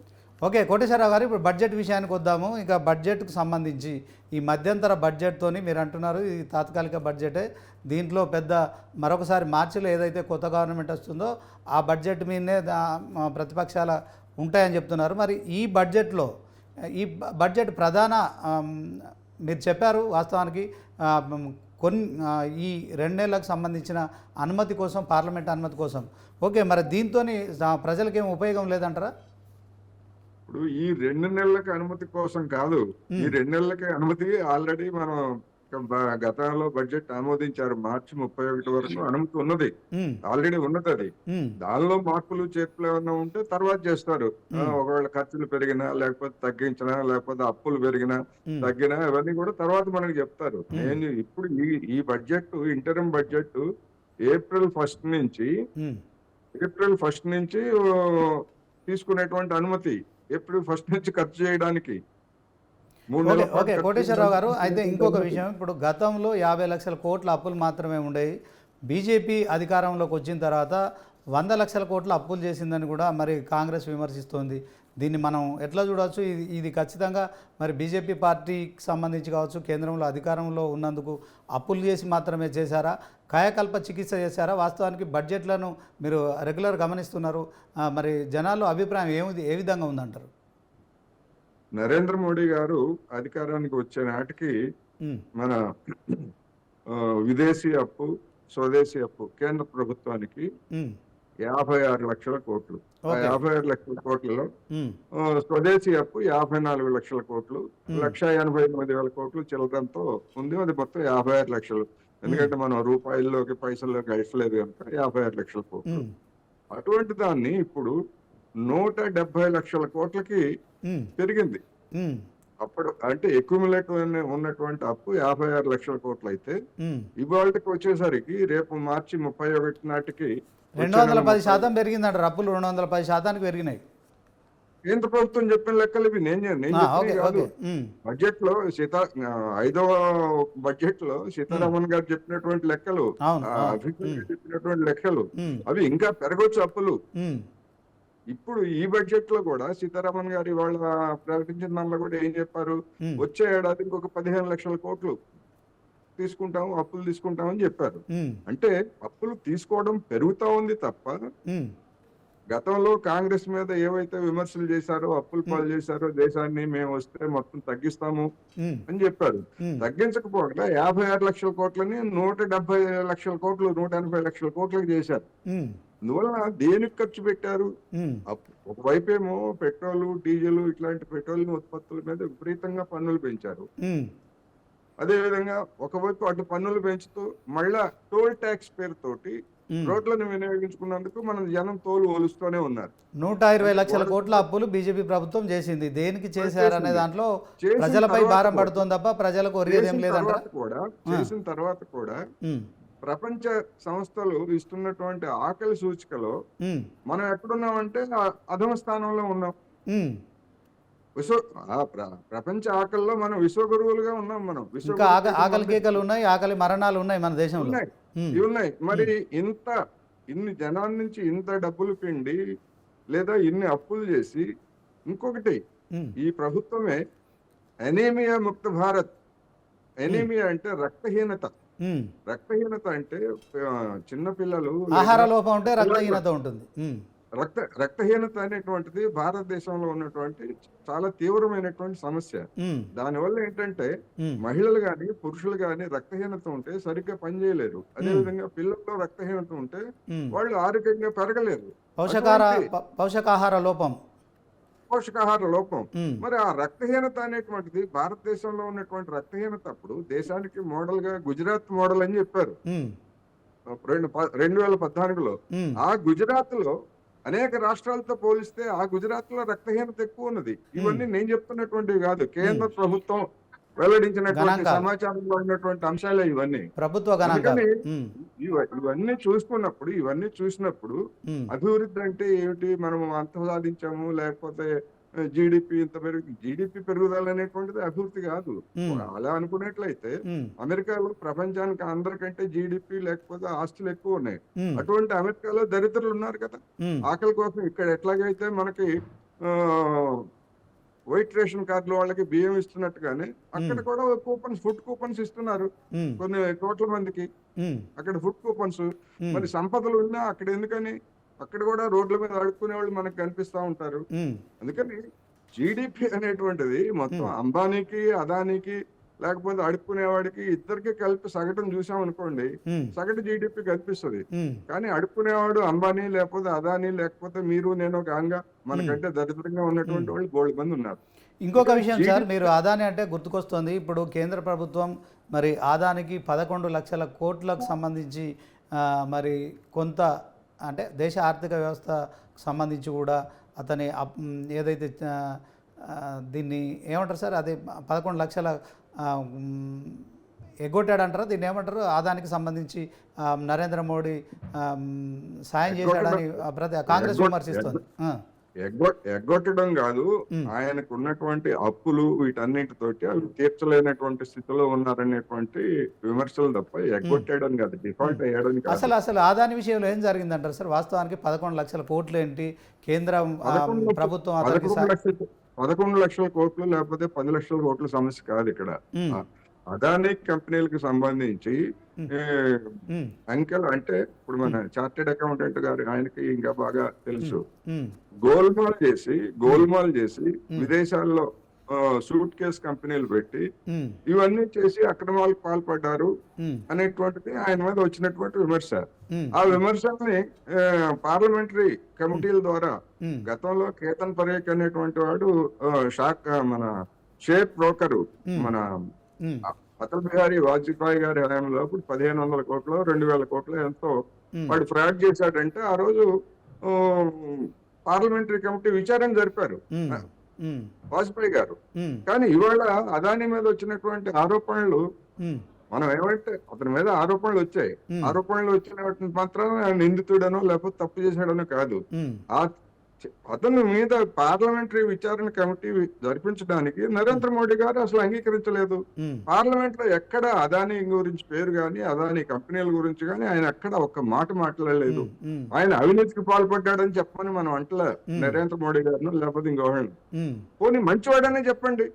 ఓకే కోటేశ్వరరావు గారు, ఇప్పుడు బడ్జెట్ విషయానికి వద్దాము. ఇక బడ్జెట్కు సంబంధించి ఈ మధ్యంతర బడ్జెట్తోని మీరు అంటున్నారు ఇది తాత్కాలిక బడ్జెటే, దీంట్లో పెద్ద మరొకసారి మార్చిలో ఏదైతే కొత్త గవర్నమెంట్ వస్తుందో ఆ బడ్జెట్ మీదనే ప్రతిపక్షాల ఉంటాయని చెప్తున్నారు. మరి ఈ బడ్జెట్లో ఈ బడ్జెట్ ప్రధాన మీరు చెప్పారు వాస్తవానికి కొన్ని ఈ 2 నెలలకు సంబంధించిన అనుమతి కోసం, పార్లమెంట్ అనుమతి కోసం. ఓకే, మరి దీంతో ప్రజలకి ఏం ఉపయోగం లేదంటారా? ఇప్పుడు ఈ 2 నెలలకి అనుమతి కోసం కాదు, ఈ 2 నెలలకి అనుమతి ఆల్రెడీ మనం గతంలో బడ్జెట్ ఆమోదించారు. మార్చి 31 వరకు అనుమతి ఉన్నది, ఆల్రెడీ ఉన్నది. అది దానిలో మార్పులు చేర్పులు ఏమన్నా ఉంటే తర్వాత చేస్తారు. ఒకవేళ ఖర్చులు పెరిగినా, లేకపోతే తగ్గించినా, లేకపోతే అప్పులు పెరిగినా తగ్గినా, ఇవన్నీ కూడా తర్వాత మనకి చెప్తారు. నేను ఇప్పుడు ఈ బడ్జెట్, ఇంటరిమ్ బడ్జెట్ ఏప్రిల్ 1 నుంచి తీసుకునేటువంటి అనుమతి, ఏప్రిల్ 1 నుంచి ఖర్చు చేయడానికి. ఓకే కోటేశ్వరరావు గారు, అయితే ఇంకొక విషయం, ఇప్పుడు గతంలో 50 లక్షల కోట్ల అప్పులు మాత్రమే ఉండేవి. బీజేపీ అధికారంలోకి వచ్చిన తర్వాత 100 లక్షల కోట్ల అప్పులు చేసిందని కూడా మరి కాంగ్రెస్ విమర్శిస్తోంది. దీన్ని మనం ఎట్లా చూడవచ్చు? ఇది ఖచ్చితంగా మరి బీజేపీ పార్టీకి సంబంధించి కావచ్చు, కేంద్రంలో అధికారంలో ఉన్నందుకు అప్పులు చేసి మాత్రమే చేశారా, కాయకల్ప చికిత్స చేశారా? వాస్తవానికి బడ్జెట్లను మీరు రెగ్యులర్ గమనిస్తున్నారు, మరి జనాల్లో అభిప్రాయం ఏ విధంగా ఉందంటారు? నరేంద్ర మోడీ గారు అధికారానికి వచ్చే నాటికి మన విదేశీ అప్పు, స్వదేశీ అప్పు కేంద్ర ప్రభుత్వానికి 56 లక్షల కోట్లు. ఆ 56 లక్షల కోట్లలో స్వదేశీ అప్పు 54 లక్షల కోట్లు, 1,89,000 కోట్లు చిల్లరంతో ఉంది. అది మొత్తం 56 లక్షలు. ఎందుకంటే మనం రూపాయల్లోకి పైసల్లోకి అయిపోలేదు కనుక 56 లక్షల కోట్లు. అటువంటి దాన్ని ఇప్పుడు 170 లక్షల కోట్లకి పెరిగింది. అప్పుడు అంటే అక్యుములేట్ ఉన్నటువంటి అప్పు 56 లక్షల కోట్లు అయితే ఇవాళకి వచ్చేసరికి రేపు మార్చి 31 నాటికి 210% పెరిగిందంటారు. అప్పులు 210% పెరిగినాయి. కేంద్ర ప్రభుత్వం చెప్పిన లెక్కలు ఇవి. నేను కాదు. బడ్జెట్ లో 5వ బడ్జెట్ లో సీతారామన్ గారు చెప్పినటువంటి లెక్కలు, చెప్పినటువంటి లెక్కలు, అవి ఇంకా పెరగొచ్చు అప్పులు. ఇప్పుడు ఈ బడ్జెట్ లో కూడా సీతారామన్ గారు ఇవాళ ప్రకటించిన దానిలో కూడా ఏం చెప్పారు? వచ్చే ఏడాది ఇంకొక 15 లక్షల కోట్లు అప్పులు తీసుకుంటామని చెప్పారు. అంటే అప్పులు తీసుకోవడం పెరుగుతా ఉంది తప్ప, గతంలో కాంగ్రెస్ మీద ఏవైతే విమర్శలు చేశారో, అప్పులు పాలు చేశారో, దేశాన్ని మేము వస్తే మొత్తం తగ్గిస్తాము అని చెప్పారు. తగ్గించకపోగా 56 లక్షల కోట్లని 170 లక్షల కోట్లు, 180 లక్షల కోట్లకి చేశారు. అందువల్ల దేనికి ఖర్చు పెట్టారు? ఒకవైపు ఏమో పెట్రోల్, డీజిల్ ఇట్లాంటి పెట్రోలియం ఉత్పత్తుల మీద విపరీతంగా పన్నులు పెంచారు. అదే విధంగా ఒకవైపు అటు పన్నులు పెంచుతూ మళ్ళా టోల్ ట్యాక్స్ పేరుతోటి రోడ్లను వినియోగించుకున్నందుకు మన జనం తోలు ఓలుస్తూనే ఉన్నారు. 120 లక్షల కోట్ల అప్పులు బీజేపీ ప్రభుత్వం చేసింది. దేనికి చేశారనే దాంట్లో ప్రజలపై భారం పడుతుంది తప్ప ప్రజలకు ఒరిగేదేం లేదంట. చేసిన తర్వాత కూడా ప్రపంచ సంస్థలు ఇస్తున్నటువంటి ఆకలి సూచికలో మనం ఎక్కడున్నామంటే అధమ స్థానంలో ఉన్నాం. ప్రపంచ ఆకలిలో మనం విశ్వగురువులుగా ఉన్నాం. మనం ఆకలి కేకలు ఉన్నాయి, ఆకలి మరణాలు ఉన్నాయి మన దేశంలో, ఇవి ఉన్నాయి. మరి ఇన్ని జనాల నుంచి ఇంత డబ్బులు పిండి లేదా ఇన్ని అప్పులు చేసి, ఇంకొకటి ఈ ప్రభుత్వమే ఎనీమియా ముక్త భారత్. ఎనీమియా అంటే రక్తహీనత. రక్తహీనత అంటే చిన్న పిల్లలు, ఆహార లోపం ఉంటే రక్తహీనత ఉంటుంది. రక్తహీనత అనేటువంటిది భారతదేశంలో ఉన్నటువంటి చాలా తీవ్రమైనటువంటి సమస్య. దానివల్ల ఏంటంటే మహిళలు గాని, పురుషులు గాని రక్తహీనత ఉంటే సరిగ్గా పనిచేయలేరు. అదేవిధంగా పిల్లల్లో రక్తహీనత ఉంటే వాళ్ళు ఆరోగ్యంగా పెరగలేరు. పోషకాహార లోపం. మరి ఆ రక్తహీనత అనేటువంటిది భారతదేశంలో ఉన్నటువంటి రక్తహీనత అప్పుడు దేశానికి మోడల్ గా గుజరాత్ మోడల్ అని చెప్పారు 2014లో. ఆ గుజరాత్ లో అనేక రాష్ట్రాలతో పోలిస్తే ఆ గుజరాత్ లో రక్తహీనత ఎక్కువ ఉన్నది. ఇవన్నీ నేను చెప్తున్నటువంటివి కాదు, కేంద్ర ప్రభుత్వం వెల్లడించినటువంటి సమాచారంలో ఉన్నటువంటి అంశాలే ఇవన్నీ. ఇవన్నీ చూసినప్పుడు అభివృద్ధి అంటే ఏమిటి, మనం అంత సాధించాము, లేకపోతే జీడిపి ఇంత జీడిపి పెరుగుదల అనేటువంటిది అభివృద్ధి కాదు. అలా అనుకున్నట్లయితే అమెరికాలో ప్రపంచానికి అందరికంటే జీడిపి లేకపోతే ఆస్తులు ఎక్కువ ఉన్నాయి. అటువంటి అమెరికాలో దరిద్రులు ఉన్నారు కదా ఆకలి కోసం. ఇక్కడ ఎట్లాగైతే మనకి వైట్ రేషన్ కార్డుల వాళ్ళకి బియ్యం ఇస్తున్నట్టుగానే అక్కడ కూడా కూపన్స్, ఫుడ్ కూపన్స్ ఇస్తున్నారు ఉమ్, కొన్ని కోట్ల మందికి. ఉమ్, అక్కడ ఫుడ్ కూపన్స్. మరి సంపదలు ఉన్నా అక్కడ ఎందుకని? అక్కడ కూడా రోడ్ల మీద అడుక్కునే వాళ్ళు మనకు కనిపిస్తా ఉంటారు. ఉమ్, అందుకని జీడిపి అనేటువంటిది మొత్తం అంబానీకి, అదానీకి, లేకపోతే అడుక్కునేవాడికి ఇద్దరికి కలిపి సగటును చూసాం అనుకోండి, ఉమ్, సగటు జీడిపి కనిపిస్తుంది. ఉమ్, కానీ అడుక్కునేవాడు అంబానీ, లేకపోతే అదానీ, లేకపోతే మీరు నేను గాంగా మనకంటే దరిద్రంగా ఉన్నటువంటి వాళ్ళు బోల్డ్ మంది ఉన్నారు. ఇంకొక విషయం సార్, మీరు ఆదాని అంటే గుర్తుకొస్తుంది. ఇప్పుడు కేంద్ర ప్రభుత్వం మరి ఆదానికి 11 లక్షల కోట్లకు సంబంధించి మరి కొంత అంటే దేశ ఆర్థిక వ్యవస్థకు సంబంధించి కూడా అతని ఏదైతే దీన్ని ఏమంటారు సార్, అది 11 లక్షల ఎగ్గొట్టాడు అంటారా, దీన్ని ఏమంటారు, ఆదానికి సంబంధించి నరేంద్ర మోడీ సాయం చేశాడని కాంగ్రెస్ విమర్శిస్తుంది. ఎగ్గొట్టడం కాదు, ఆయనకు ఉన్నటువంటి అప్పులు వీటన్నిటితోటి అవి తీర్చలేనటువంటి స్థితిలో ఉన్నారనేటువంటి విమర్శలు తప్ప ఎగ్గొట్టేయడం కాదు, డిఫాల్ట్ అయ్యాడని కాదు. అసలు ఆదాని విషయంలో ఏం జరిగిందంటారు సార్? వాస్తవానికి 11 లక్షల కోట్లు ఏంటి, కేంద్ర ప్రభుత్వం 11 లక్షల కోట్లు లేకపోతే 10 లక్షల కోట్ల సమస్య కాదు ఇక్కడ. అదానీ కంపెనీలకు సంబంధించి అంకెలు అంటే ఇప్పుడు మన చార్టెడ్ అకౌంటెంట్ గారు, ఆయనకి ఇంకా బాగా తెలుసు, గోల్మాల్ చేసి విదేశాల్లో సూట్ కేస్ కంపెనీలు పెట్టి ఇవన్నీ చేసి అక్రమాలకు పాల్పడ్డారు అనేటువంటిది ఆయన మీద వచ్చినటువంటి విమర్శ. ఆ విమర్శల్ని పార్లమెంటరీ కమిటీల ద్వారా గతంలో కేతన్ పరేఖ్ అనేటువంటి వాడు మన షేర్ బ్రోకరు మన అటల్ బిహారీ వాజ్పేయి గారి హయాంలో అప్పుడు 1500 కోట్లు 2000 కోట్లు ఎంతో వాడు ఫ్రాడ్ చేశాడంటే ఆ రోజు పార్లమెంటరీ కమిటీ విచారణ జరిపారు వాజ్పేయి గారు. కానీ ఇవాళ అదానీ మీద వచ్చినటువంటి ఆరోపణలు, మనం ఏమంటే అతని మీద ఆరోపణలు వచ్చాయి, ఆరోపణలు వచ్చిన మాత్రాన నిందితుడనో లేకపోతే తప్పు చేశాడనో కాదు, అతని మీద పార్లమెంటరీ విచారణ కమిటీ జరిపించడానికి నరేంద్ర మోడీ గారు అసలు అంగీకరించలేదు. పార్లమెంట్ లో ఎక్కడ అదానీ గురించి పేరు గాని, అదానీ కంపెనీల గురించి గాని ఆయన ఎక్కడ ఒక్క మాట మాట్లాడలేదు. ఆయన అవినీతికి పాల్పడ్డాడని చెప్పమని మనం అంటలే నరేంద్ర మోడీ గారిని, లేకపోతే ఇంకోళ్ళని. పోనీ మంచివాడని చెప్పండి,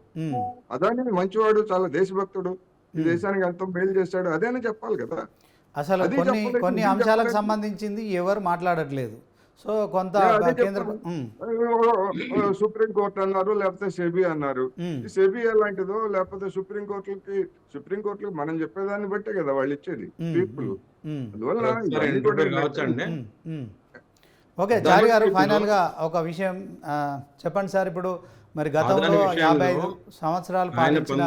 అదానీ మంచివాడు, చాలా దేశభక్తుడు, ఈ దేశానికి ఎంతో మేలు చేశాడు, అదేనా చెప్పాలి కదా. అసలు కొన్ని అంశాలకు సంబంధించింది ఎవరు మాట్లాడట్లేదు. సో కొంత సుప్రీంకోర్టు అన్నారు, లేకపోతే సెబీ అన్నారు. ఈ సెబీ ఎలాంటిదో, లేకపోతే సుప్రీంకోర్టుకి మనం చెప్పేదాన్ని బట్టే కదా వాళ్ళు ఇచ్చేది తీర్పులు. ఓకే చారి గారు, ఫైనల్ గా ఒక విషయం చెప్పండి సార్. ఇప్పుడు మరి గతంలో 55 సంవత్సరాలు పాలించిన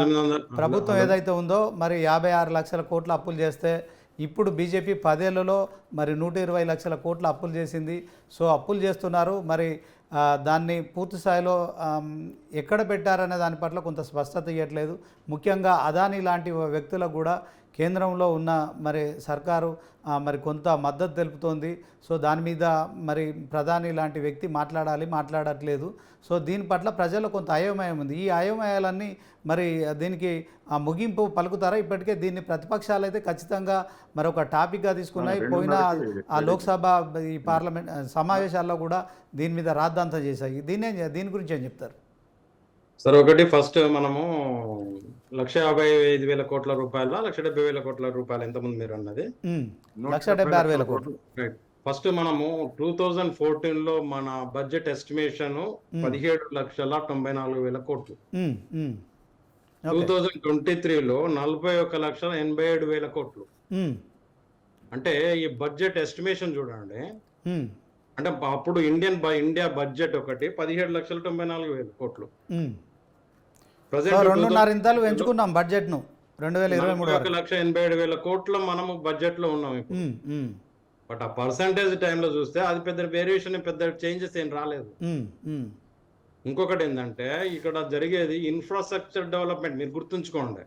ప్రభుత్వం ఏదైతే ఉందో మరి 56 లక్షల కోట్ల అప్పులు చేస్తే ఇప్పుడు బీజేపీ 10 ఏళ్లలో మరి 120 లక్షల కోట్ల అప్పులు చేసింది. సో అప్పులు చేస్తున్నారు, మరి దాన్ని పూర్తి స్థాయిలో ఎక్కడ పెట్టారనే దాని పట్ల కొంత స్పష్టత ఇవ్వట్లేదు. ముఖ్యంగా అదానీ లాంటి వ్యక్తులకు కూడా కేంద్రంలో ఉన్న మరి సర్కారు మరి కొంత మద్దతు తెలుపుతోంది. సో దాని మీద మరి ప్రధాని లాంటి వ్యక్తి మాట్లాడట్లేదు. సో దీని పట్ల ప్రజల్లో కొంత అయోమయం ఉంది. ఈ అయోమయాలన్నీ మరి దీనికి ముగింపు పలుకుతారా? ఇప్పటికే దీన్ని ప్రతిపక్షాలు అయితే ఖచ్చితంగా మరొక టాపిక్గా తీసుకున్నాయి. పోయిన ఆ లోక్సభ ఈ పార్లమెంట్ సమావేశాల్లో కూడా దీని మీద రాద్ధాంతం చేశాయి. దీని గురించి ఏం చెప్తారు సార్? ఒకటి, ఫస్ట్ మనము 1,55,000 కోట్ల రూపాయల 1,70,000 కోట్ల రూపాయలు ఎంతమంది మీరు అన్నది 1,76,000 కోట్లు. ఫస్ట్ మనము 2014లో మన బడ్జెట్ ఎస్టిమేషన్ 17,94,000 కోట్లు. 2023లో 41,87,000 కోట్లు. అంటే ఈ బడ్జెట్ ఎస్టిమేషన్ చూడండి. అంటే అప్పుడు ఇండియా బడ్జెట్ ఒకటి 17,94,000 కోట్లు. 2.5 పెంచుకున్నాం బడ్జెట్ ను 2023 1,87,000 కోట్ల మనము బడ్జెట్ లో ఉన్నాం ఇప్పుడు. బట్ ఆ పర్సంటేజ్ టైంలో చూస్తే అది పెద్ద వేరియేషన్, పెద్ద చేంజెస్ ఏం రాలేదు. ఇంకొకటి ఏంటంటే ఇక్కడ జరిగేది ఇన్ఫ్రాస్ట్రక్చర్ డెవలప్మెంట్. మీరు గుర్తుంచుకోండి,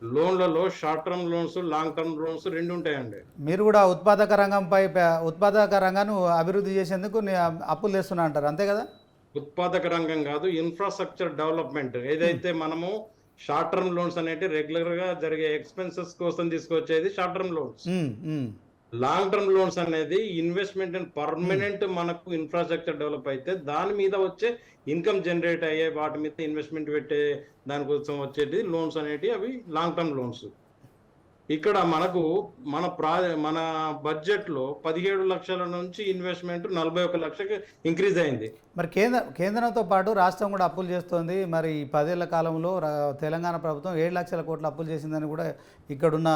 లోన్లలో short term loans, long term loans రెండు ఉంటాయండి. మీరు కూడా ఉత్పాదక రంగాన్ని అభివృద్ధి చేసేందుకు అప్పులు తెస్తున్నా అంటారు, అంతే కదా? ఉత్పాదక రంగం కాదు, ఇన్ఫ్రాస్ట్రక్చర్ డెవలప్మెంట్. ఏదైతే మనము షార్ట్ టర్మ్ లోన్స్ అనేవి రెగ్యులర్ గా జరిగే ఎక్స్పెన్సెస్ కోసం తీసుకొచ్చేది short term loans. Long term loans అనేది ఇన్వెస్ట్మెంట్ అండ్ పర్మనెంట్ మనకు ఇన్ఫ్రాస్ట్రక్చర్ డెవలప్ అయితే దాని మీద వచ్చే ఇన్కమ్ జనరేట్ అయ్యే వాటి మీద ఇన్వెస్ట్మెంట్ పెట్టే దానికోసం వచ్చేది లోన్స్ అనేటివి అవి లాంగ్ టర్మ్ లోన్స్. ఇక్కడ మనకు మన బడ్జెట్ లో 17 లక్షల నుంచి ఇన్వెస్ట్మెంట్ 41 లక్షకి ఇంక్రీజ్ అయింది. మరి కేంద్రంతో పాటు రాష్ట్రం కూడా అప్పులు చేస్తోంది. మరి ఈ 10 ఏళ్ల కాలంలో తెలంగాణ ప్రభుత్వం 7 లక్షల కోట్ల అప్పులు చేసిందని కూడా ఇక్కడున్న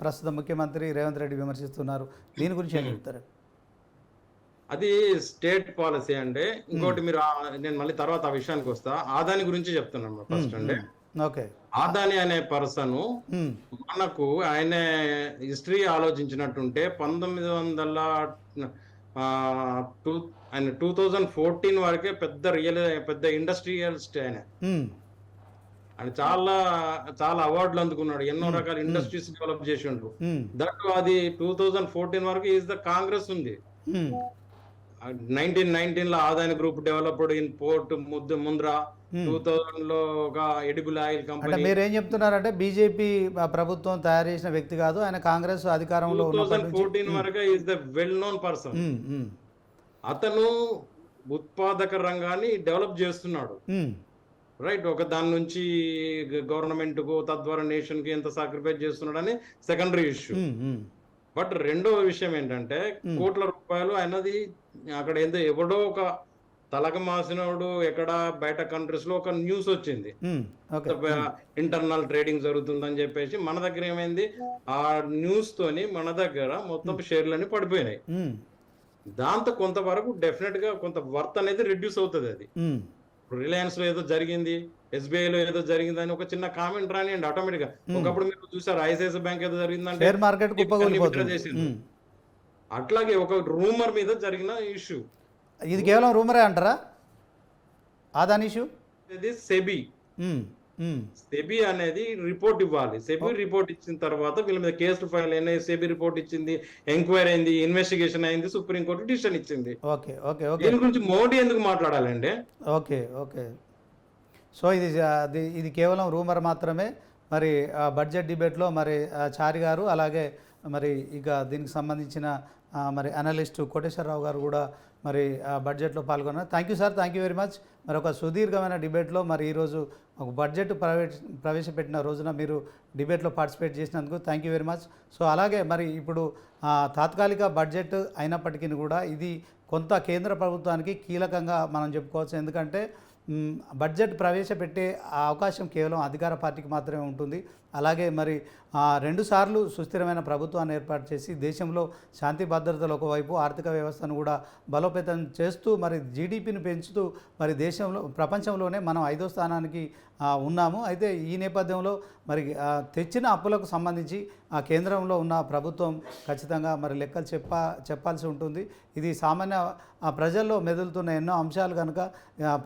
ప్రస్తుత ముఖ్యమంత్రి రేవంత్ రెడ్డి విమర్శిస్తున్నారు. దీని గురించి ఏం చెప్తారు? అది స్టేట్ పాలసీ అండి. ఇంకోటి మీరు నేను మళ్ళీ తర్వాత ఆ విషయానికి వస్తా. ఆదాని గురించి చెప్తున్నాను ఫస్ట్ అండి. ఓకే. ఆదాని అనే పర్సన్ మనకు ఆయన హిస్టరీ ఆలోచించినట్టుంటే 2014 వరకే పెద్ద ఇండస్ట్రియలిస్ట్ ఆయన. ఆయన చాలా చాలా అవార్డులు అందుకున్నాడు, ఎన్నో రకాల ఇండస్ట్రీస్ డెవలప్ చేసి ఉండ్రు. దట్ అది 2014 వరకు ఈజ్ ద కాంగ్రెస్ ఉంది. 1919 లో Adani group developed in port Mundra. 2000 లో ఒక ఎడిబుల్ ఆయిల్ అంటే కంపెనీ. మీరు ఏం చెప్తున్నారంటే బీజేపీ ప్రభుత్వం తయారు చేసిన వ్యక్తి కాదు, ఆయన కాంగ్రెస్ అధికారంలో 2014 వరకు is the well known person. అతను ఉత్పాదక రంగాన్ని డెవలప్ చేస్తున్నాడు, రైట్. ఒక దాని నుంచి గవర్నమెంట్ కు తద్వారా నేషన్ కి ఎంత సాక్రిఫైస్ చేస్తున్నాడు అని సెకండరీ ఇష్యూ. బట్ రెండో విషయం ఏంటంటే కోట్ల రూపాయలు ఆయనది అక్కడ ఎవడో ఒక తలక మాసినోడు ఎక్కడ బయట కంట్రీస్ లో ఒక న్యూస్ వచ్చింది, ఇంటర్నల్ ట్రేడింగ్ జరుగుతుందని చెప్పేసి. మన దగ్గర ఏమైంది, ఆ న్యూస్ తోని మన దగ్గర మొత్తం షేర్లన్నీ పడిపోయినాయి. దాంతో కొంతవరకు డెఫినెట్ గా కొంత వర్త్ అనేది రిడ్యూస్ అవుతుంది. అది రిలయన్స్ లో ఏదో జరిగింది, ఎస్బీఐ లో ఏదో జరిగింది అని ఒక చిన్న కామెంట్ రానియండి ఆటోమేటిక్ గా. ఒకప్పుడు మీరు చూసారు ఐసిఐసిఐ బ్యాంక్ ఏదో జరిగిందంటే షేర్ మార్కెట్ చేసింది. అట్లాగే ఒక రూమర్ మీద జరిగిన ఇష్యూ. ఇది కేవలం రూమరే అంటారా ఆదాని ఇష్యూ? ఇది సెబీ అనేది రిపోర్ట్ ఇవ్వాలి. సెబీ రిపోర్ట్ ఇచ్చిన తర్వాత వీళ్ళ మీద కేసులు ఫైల్ అయినాయి. సెబీ రిపోర్ట్ ఇచ్చింది, ఎంక్వైరీ అయింది, ఇన్వెస్టిగేషన్ అయింది, సుప్రీంకోర్టు డిసిషన్ ఇచ్చింది. Okay okay okay. దీని గురించి మోడీ ఎందుకు మాట్లాడాలండి? Okay okay. సో ఇది కేవలం రూమర్ మాత్రమే. మరి బడ్జెట్ డిబేట్లో మరి చారి గారు, అలాగే మరి ఇక దీనికి సంబంధించిన మరి అనలిస్ట్ కోటేశ్వరరావు గారు కూడా మరి బడ్జెట్లో పాల్గొన్నారు. Thank you sir, thank you very much. మరి ఒక సుదీర్ఘమైన డిబేట్లో మరి ఈరోజు ఒక బడ్జెట్ ప్రవేశపెట్టిన రోజున మీరు డిబేట్లో పార్టిసిపేట్ చేసినందుకు thank you very much. So అలాగే మరి ఇప్పుడు తాత్కాలిక బడ్జెట్ అయినప్పటికీ కూడా ఇది కొంత కేంద్ర ప్రభుత్వానికి కీలకంగా మనం చెప్పుకోవచ్చు. ఎందుకంటే బడ్జెట్ ప్రవేశపెట్టే అవకాశం కేవలం అధికార పార్టీకి మాత్రమే ఉంటుంది. అలాగే మరి 2 సార్లు సుస్థిరమైన ప్రభుత్వాన్ని ఏర్పాటు చేసి దేశంలో శాంతి భద్రతలు ఒకవైపు, ఆర్థిక వ్యవస్థను కూడా బలోపేతం చేస్తూ మరి జీడిపిని పెంచుతూ మరి దేశంలో ప్రపంచంలోనే మనం 5వ స్థానానికి ఉన్నాము. అయితే ఈ నేపథ్యంలో మరి తెచ్చిన అప్పులకు సంబంధించి కేంద్రంలో ఉన్న ప్రభుత్వం ఖచ్చితంగా మరి లెక్కలు చెప్పాల్సి ఉంటుంది. ఇది సామాన్య ప్రజల్లో మెదులుతున్న ఎన్నో అంశాలు కనుక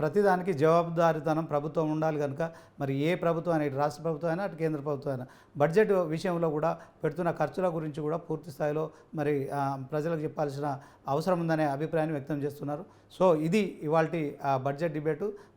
ప్రతిదానికి జవాబుదారీతనం ప్రభుత్వం ఉండాలి కనుక మరి ఏ ప్రభుత్వం అయినా, ఇటు రాష్ట్ర ప్రభుత్వం అయినా, అటు కేంద్ర ప్రభుత్వం అయినా బడ్జెట్ విషయంలో కూడా పెడుతున్న ఖర్చుల గురించి కూడా పూర్తి స్థాయిలో మరి ప్రజలకు చెప్పాల్సిన అవసరం ఉందనే అభిప్రాయాన్ని వ్యక్తం చేస్తున్నారు. సో ఇది ఇవాల్టి బడ్జెట్ డిబేటు.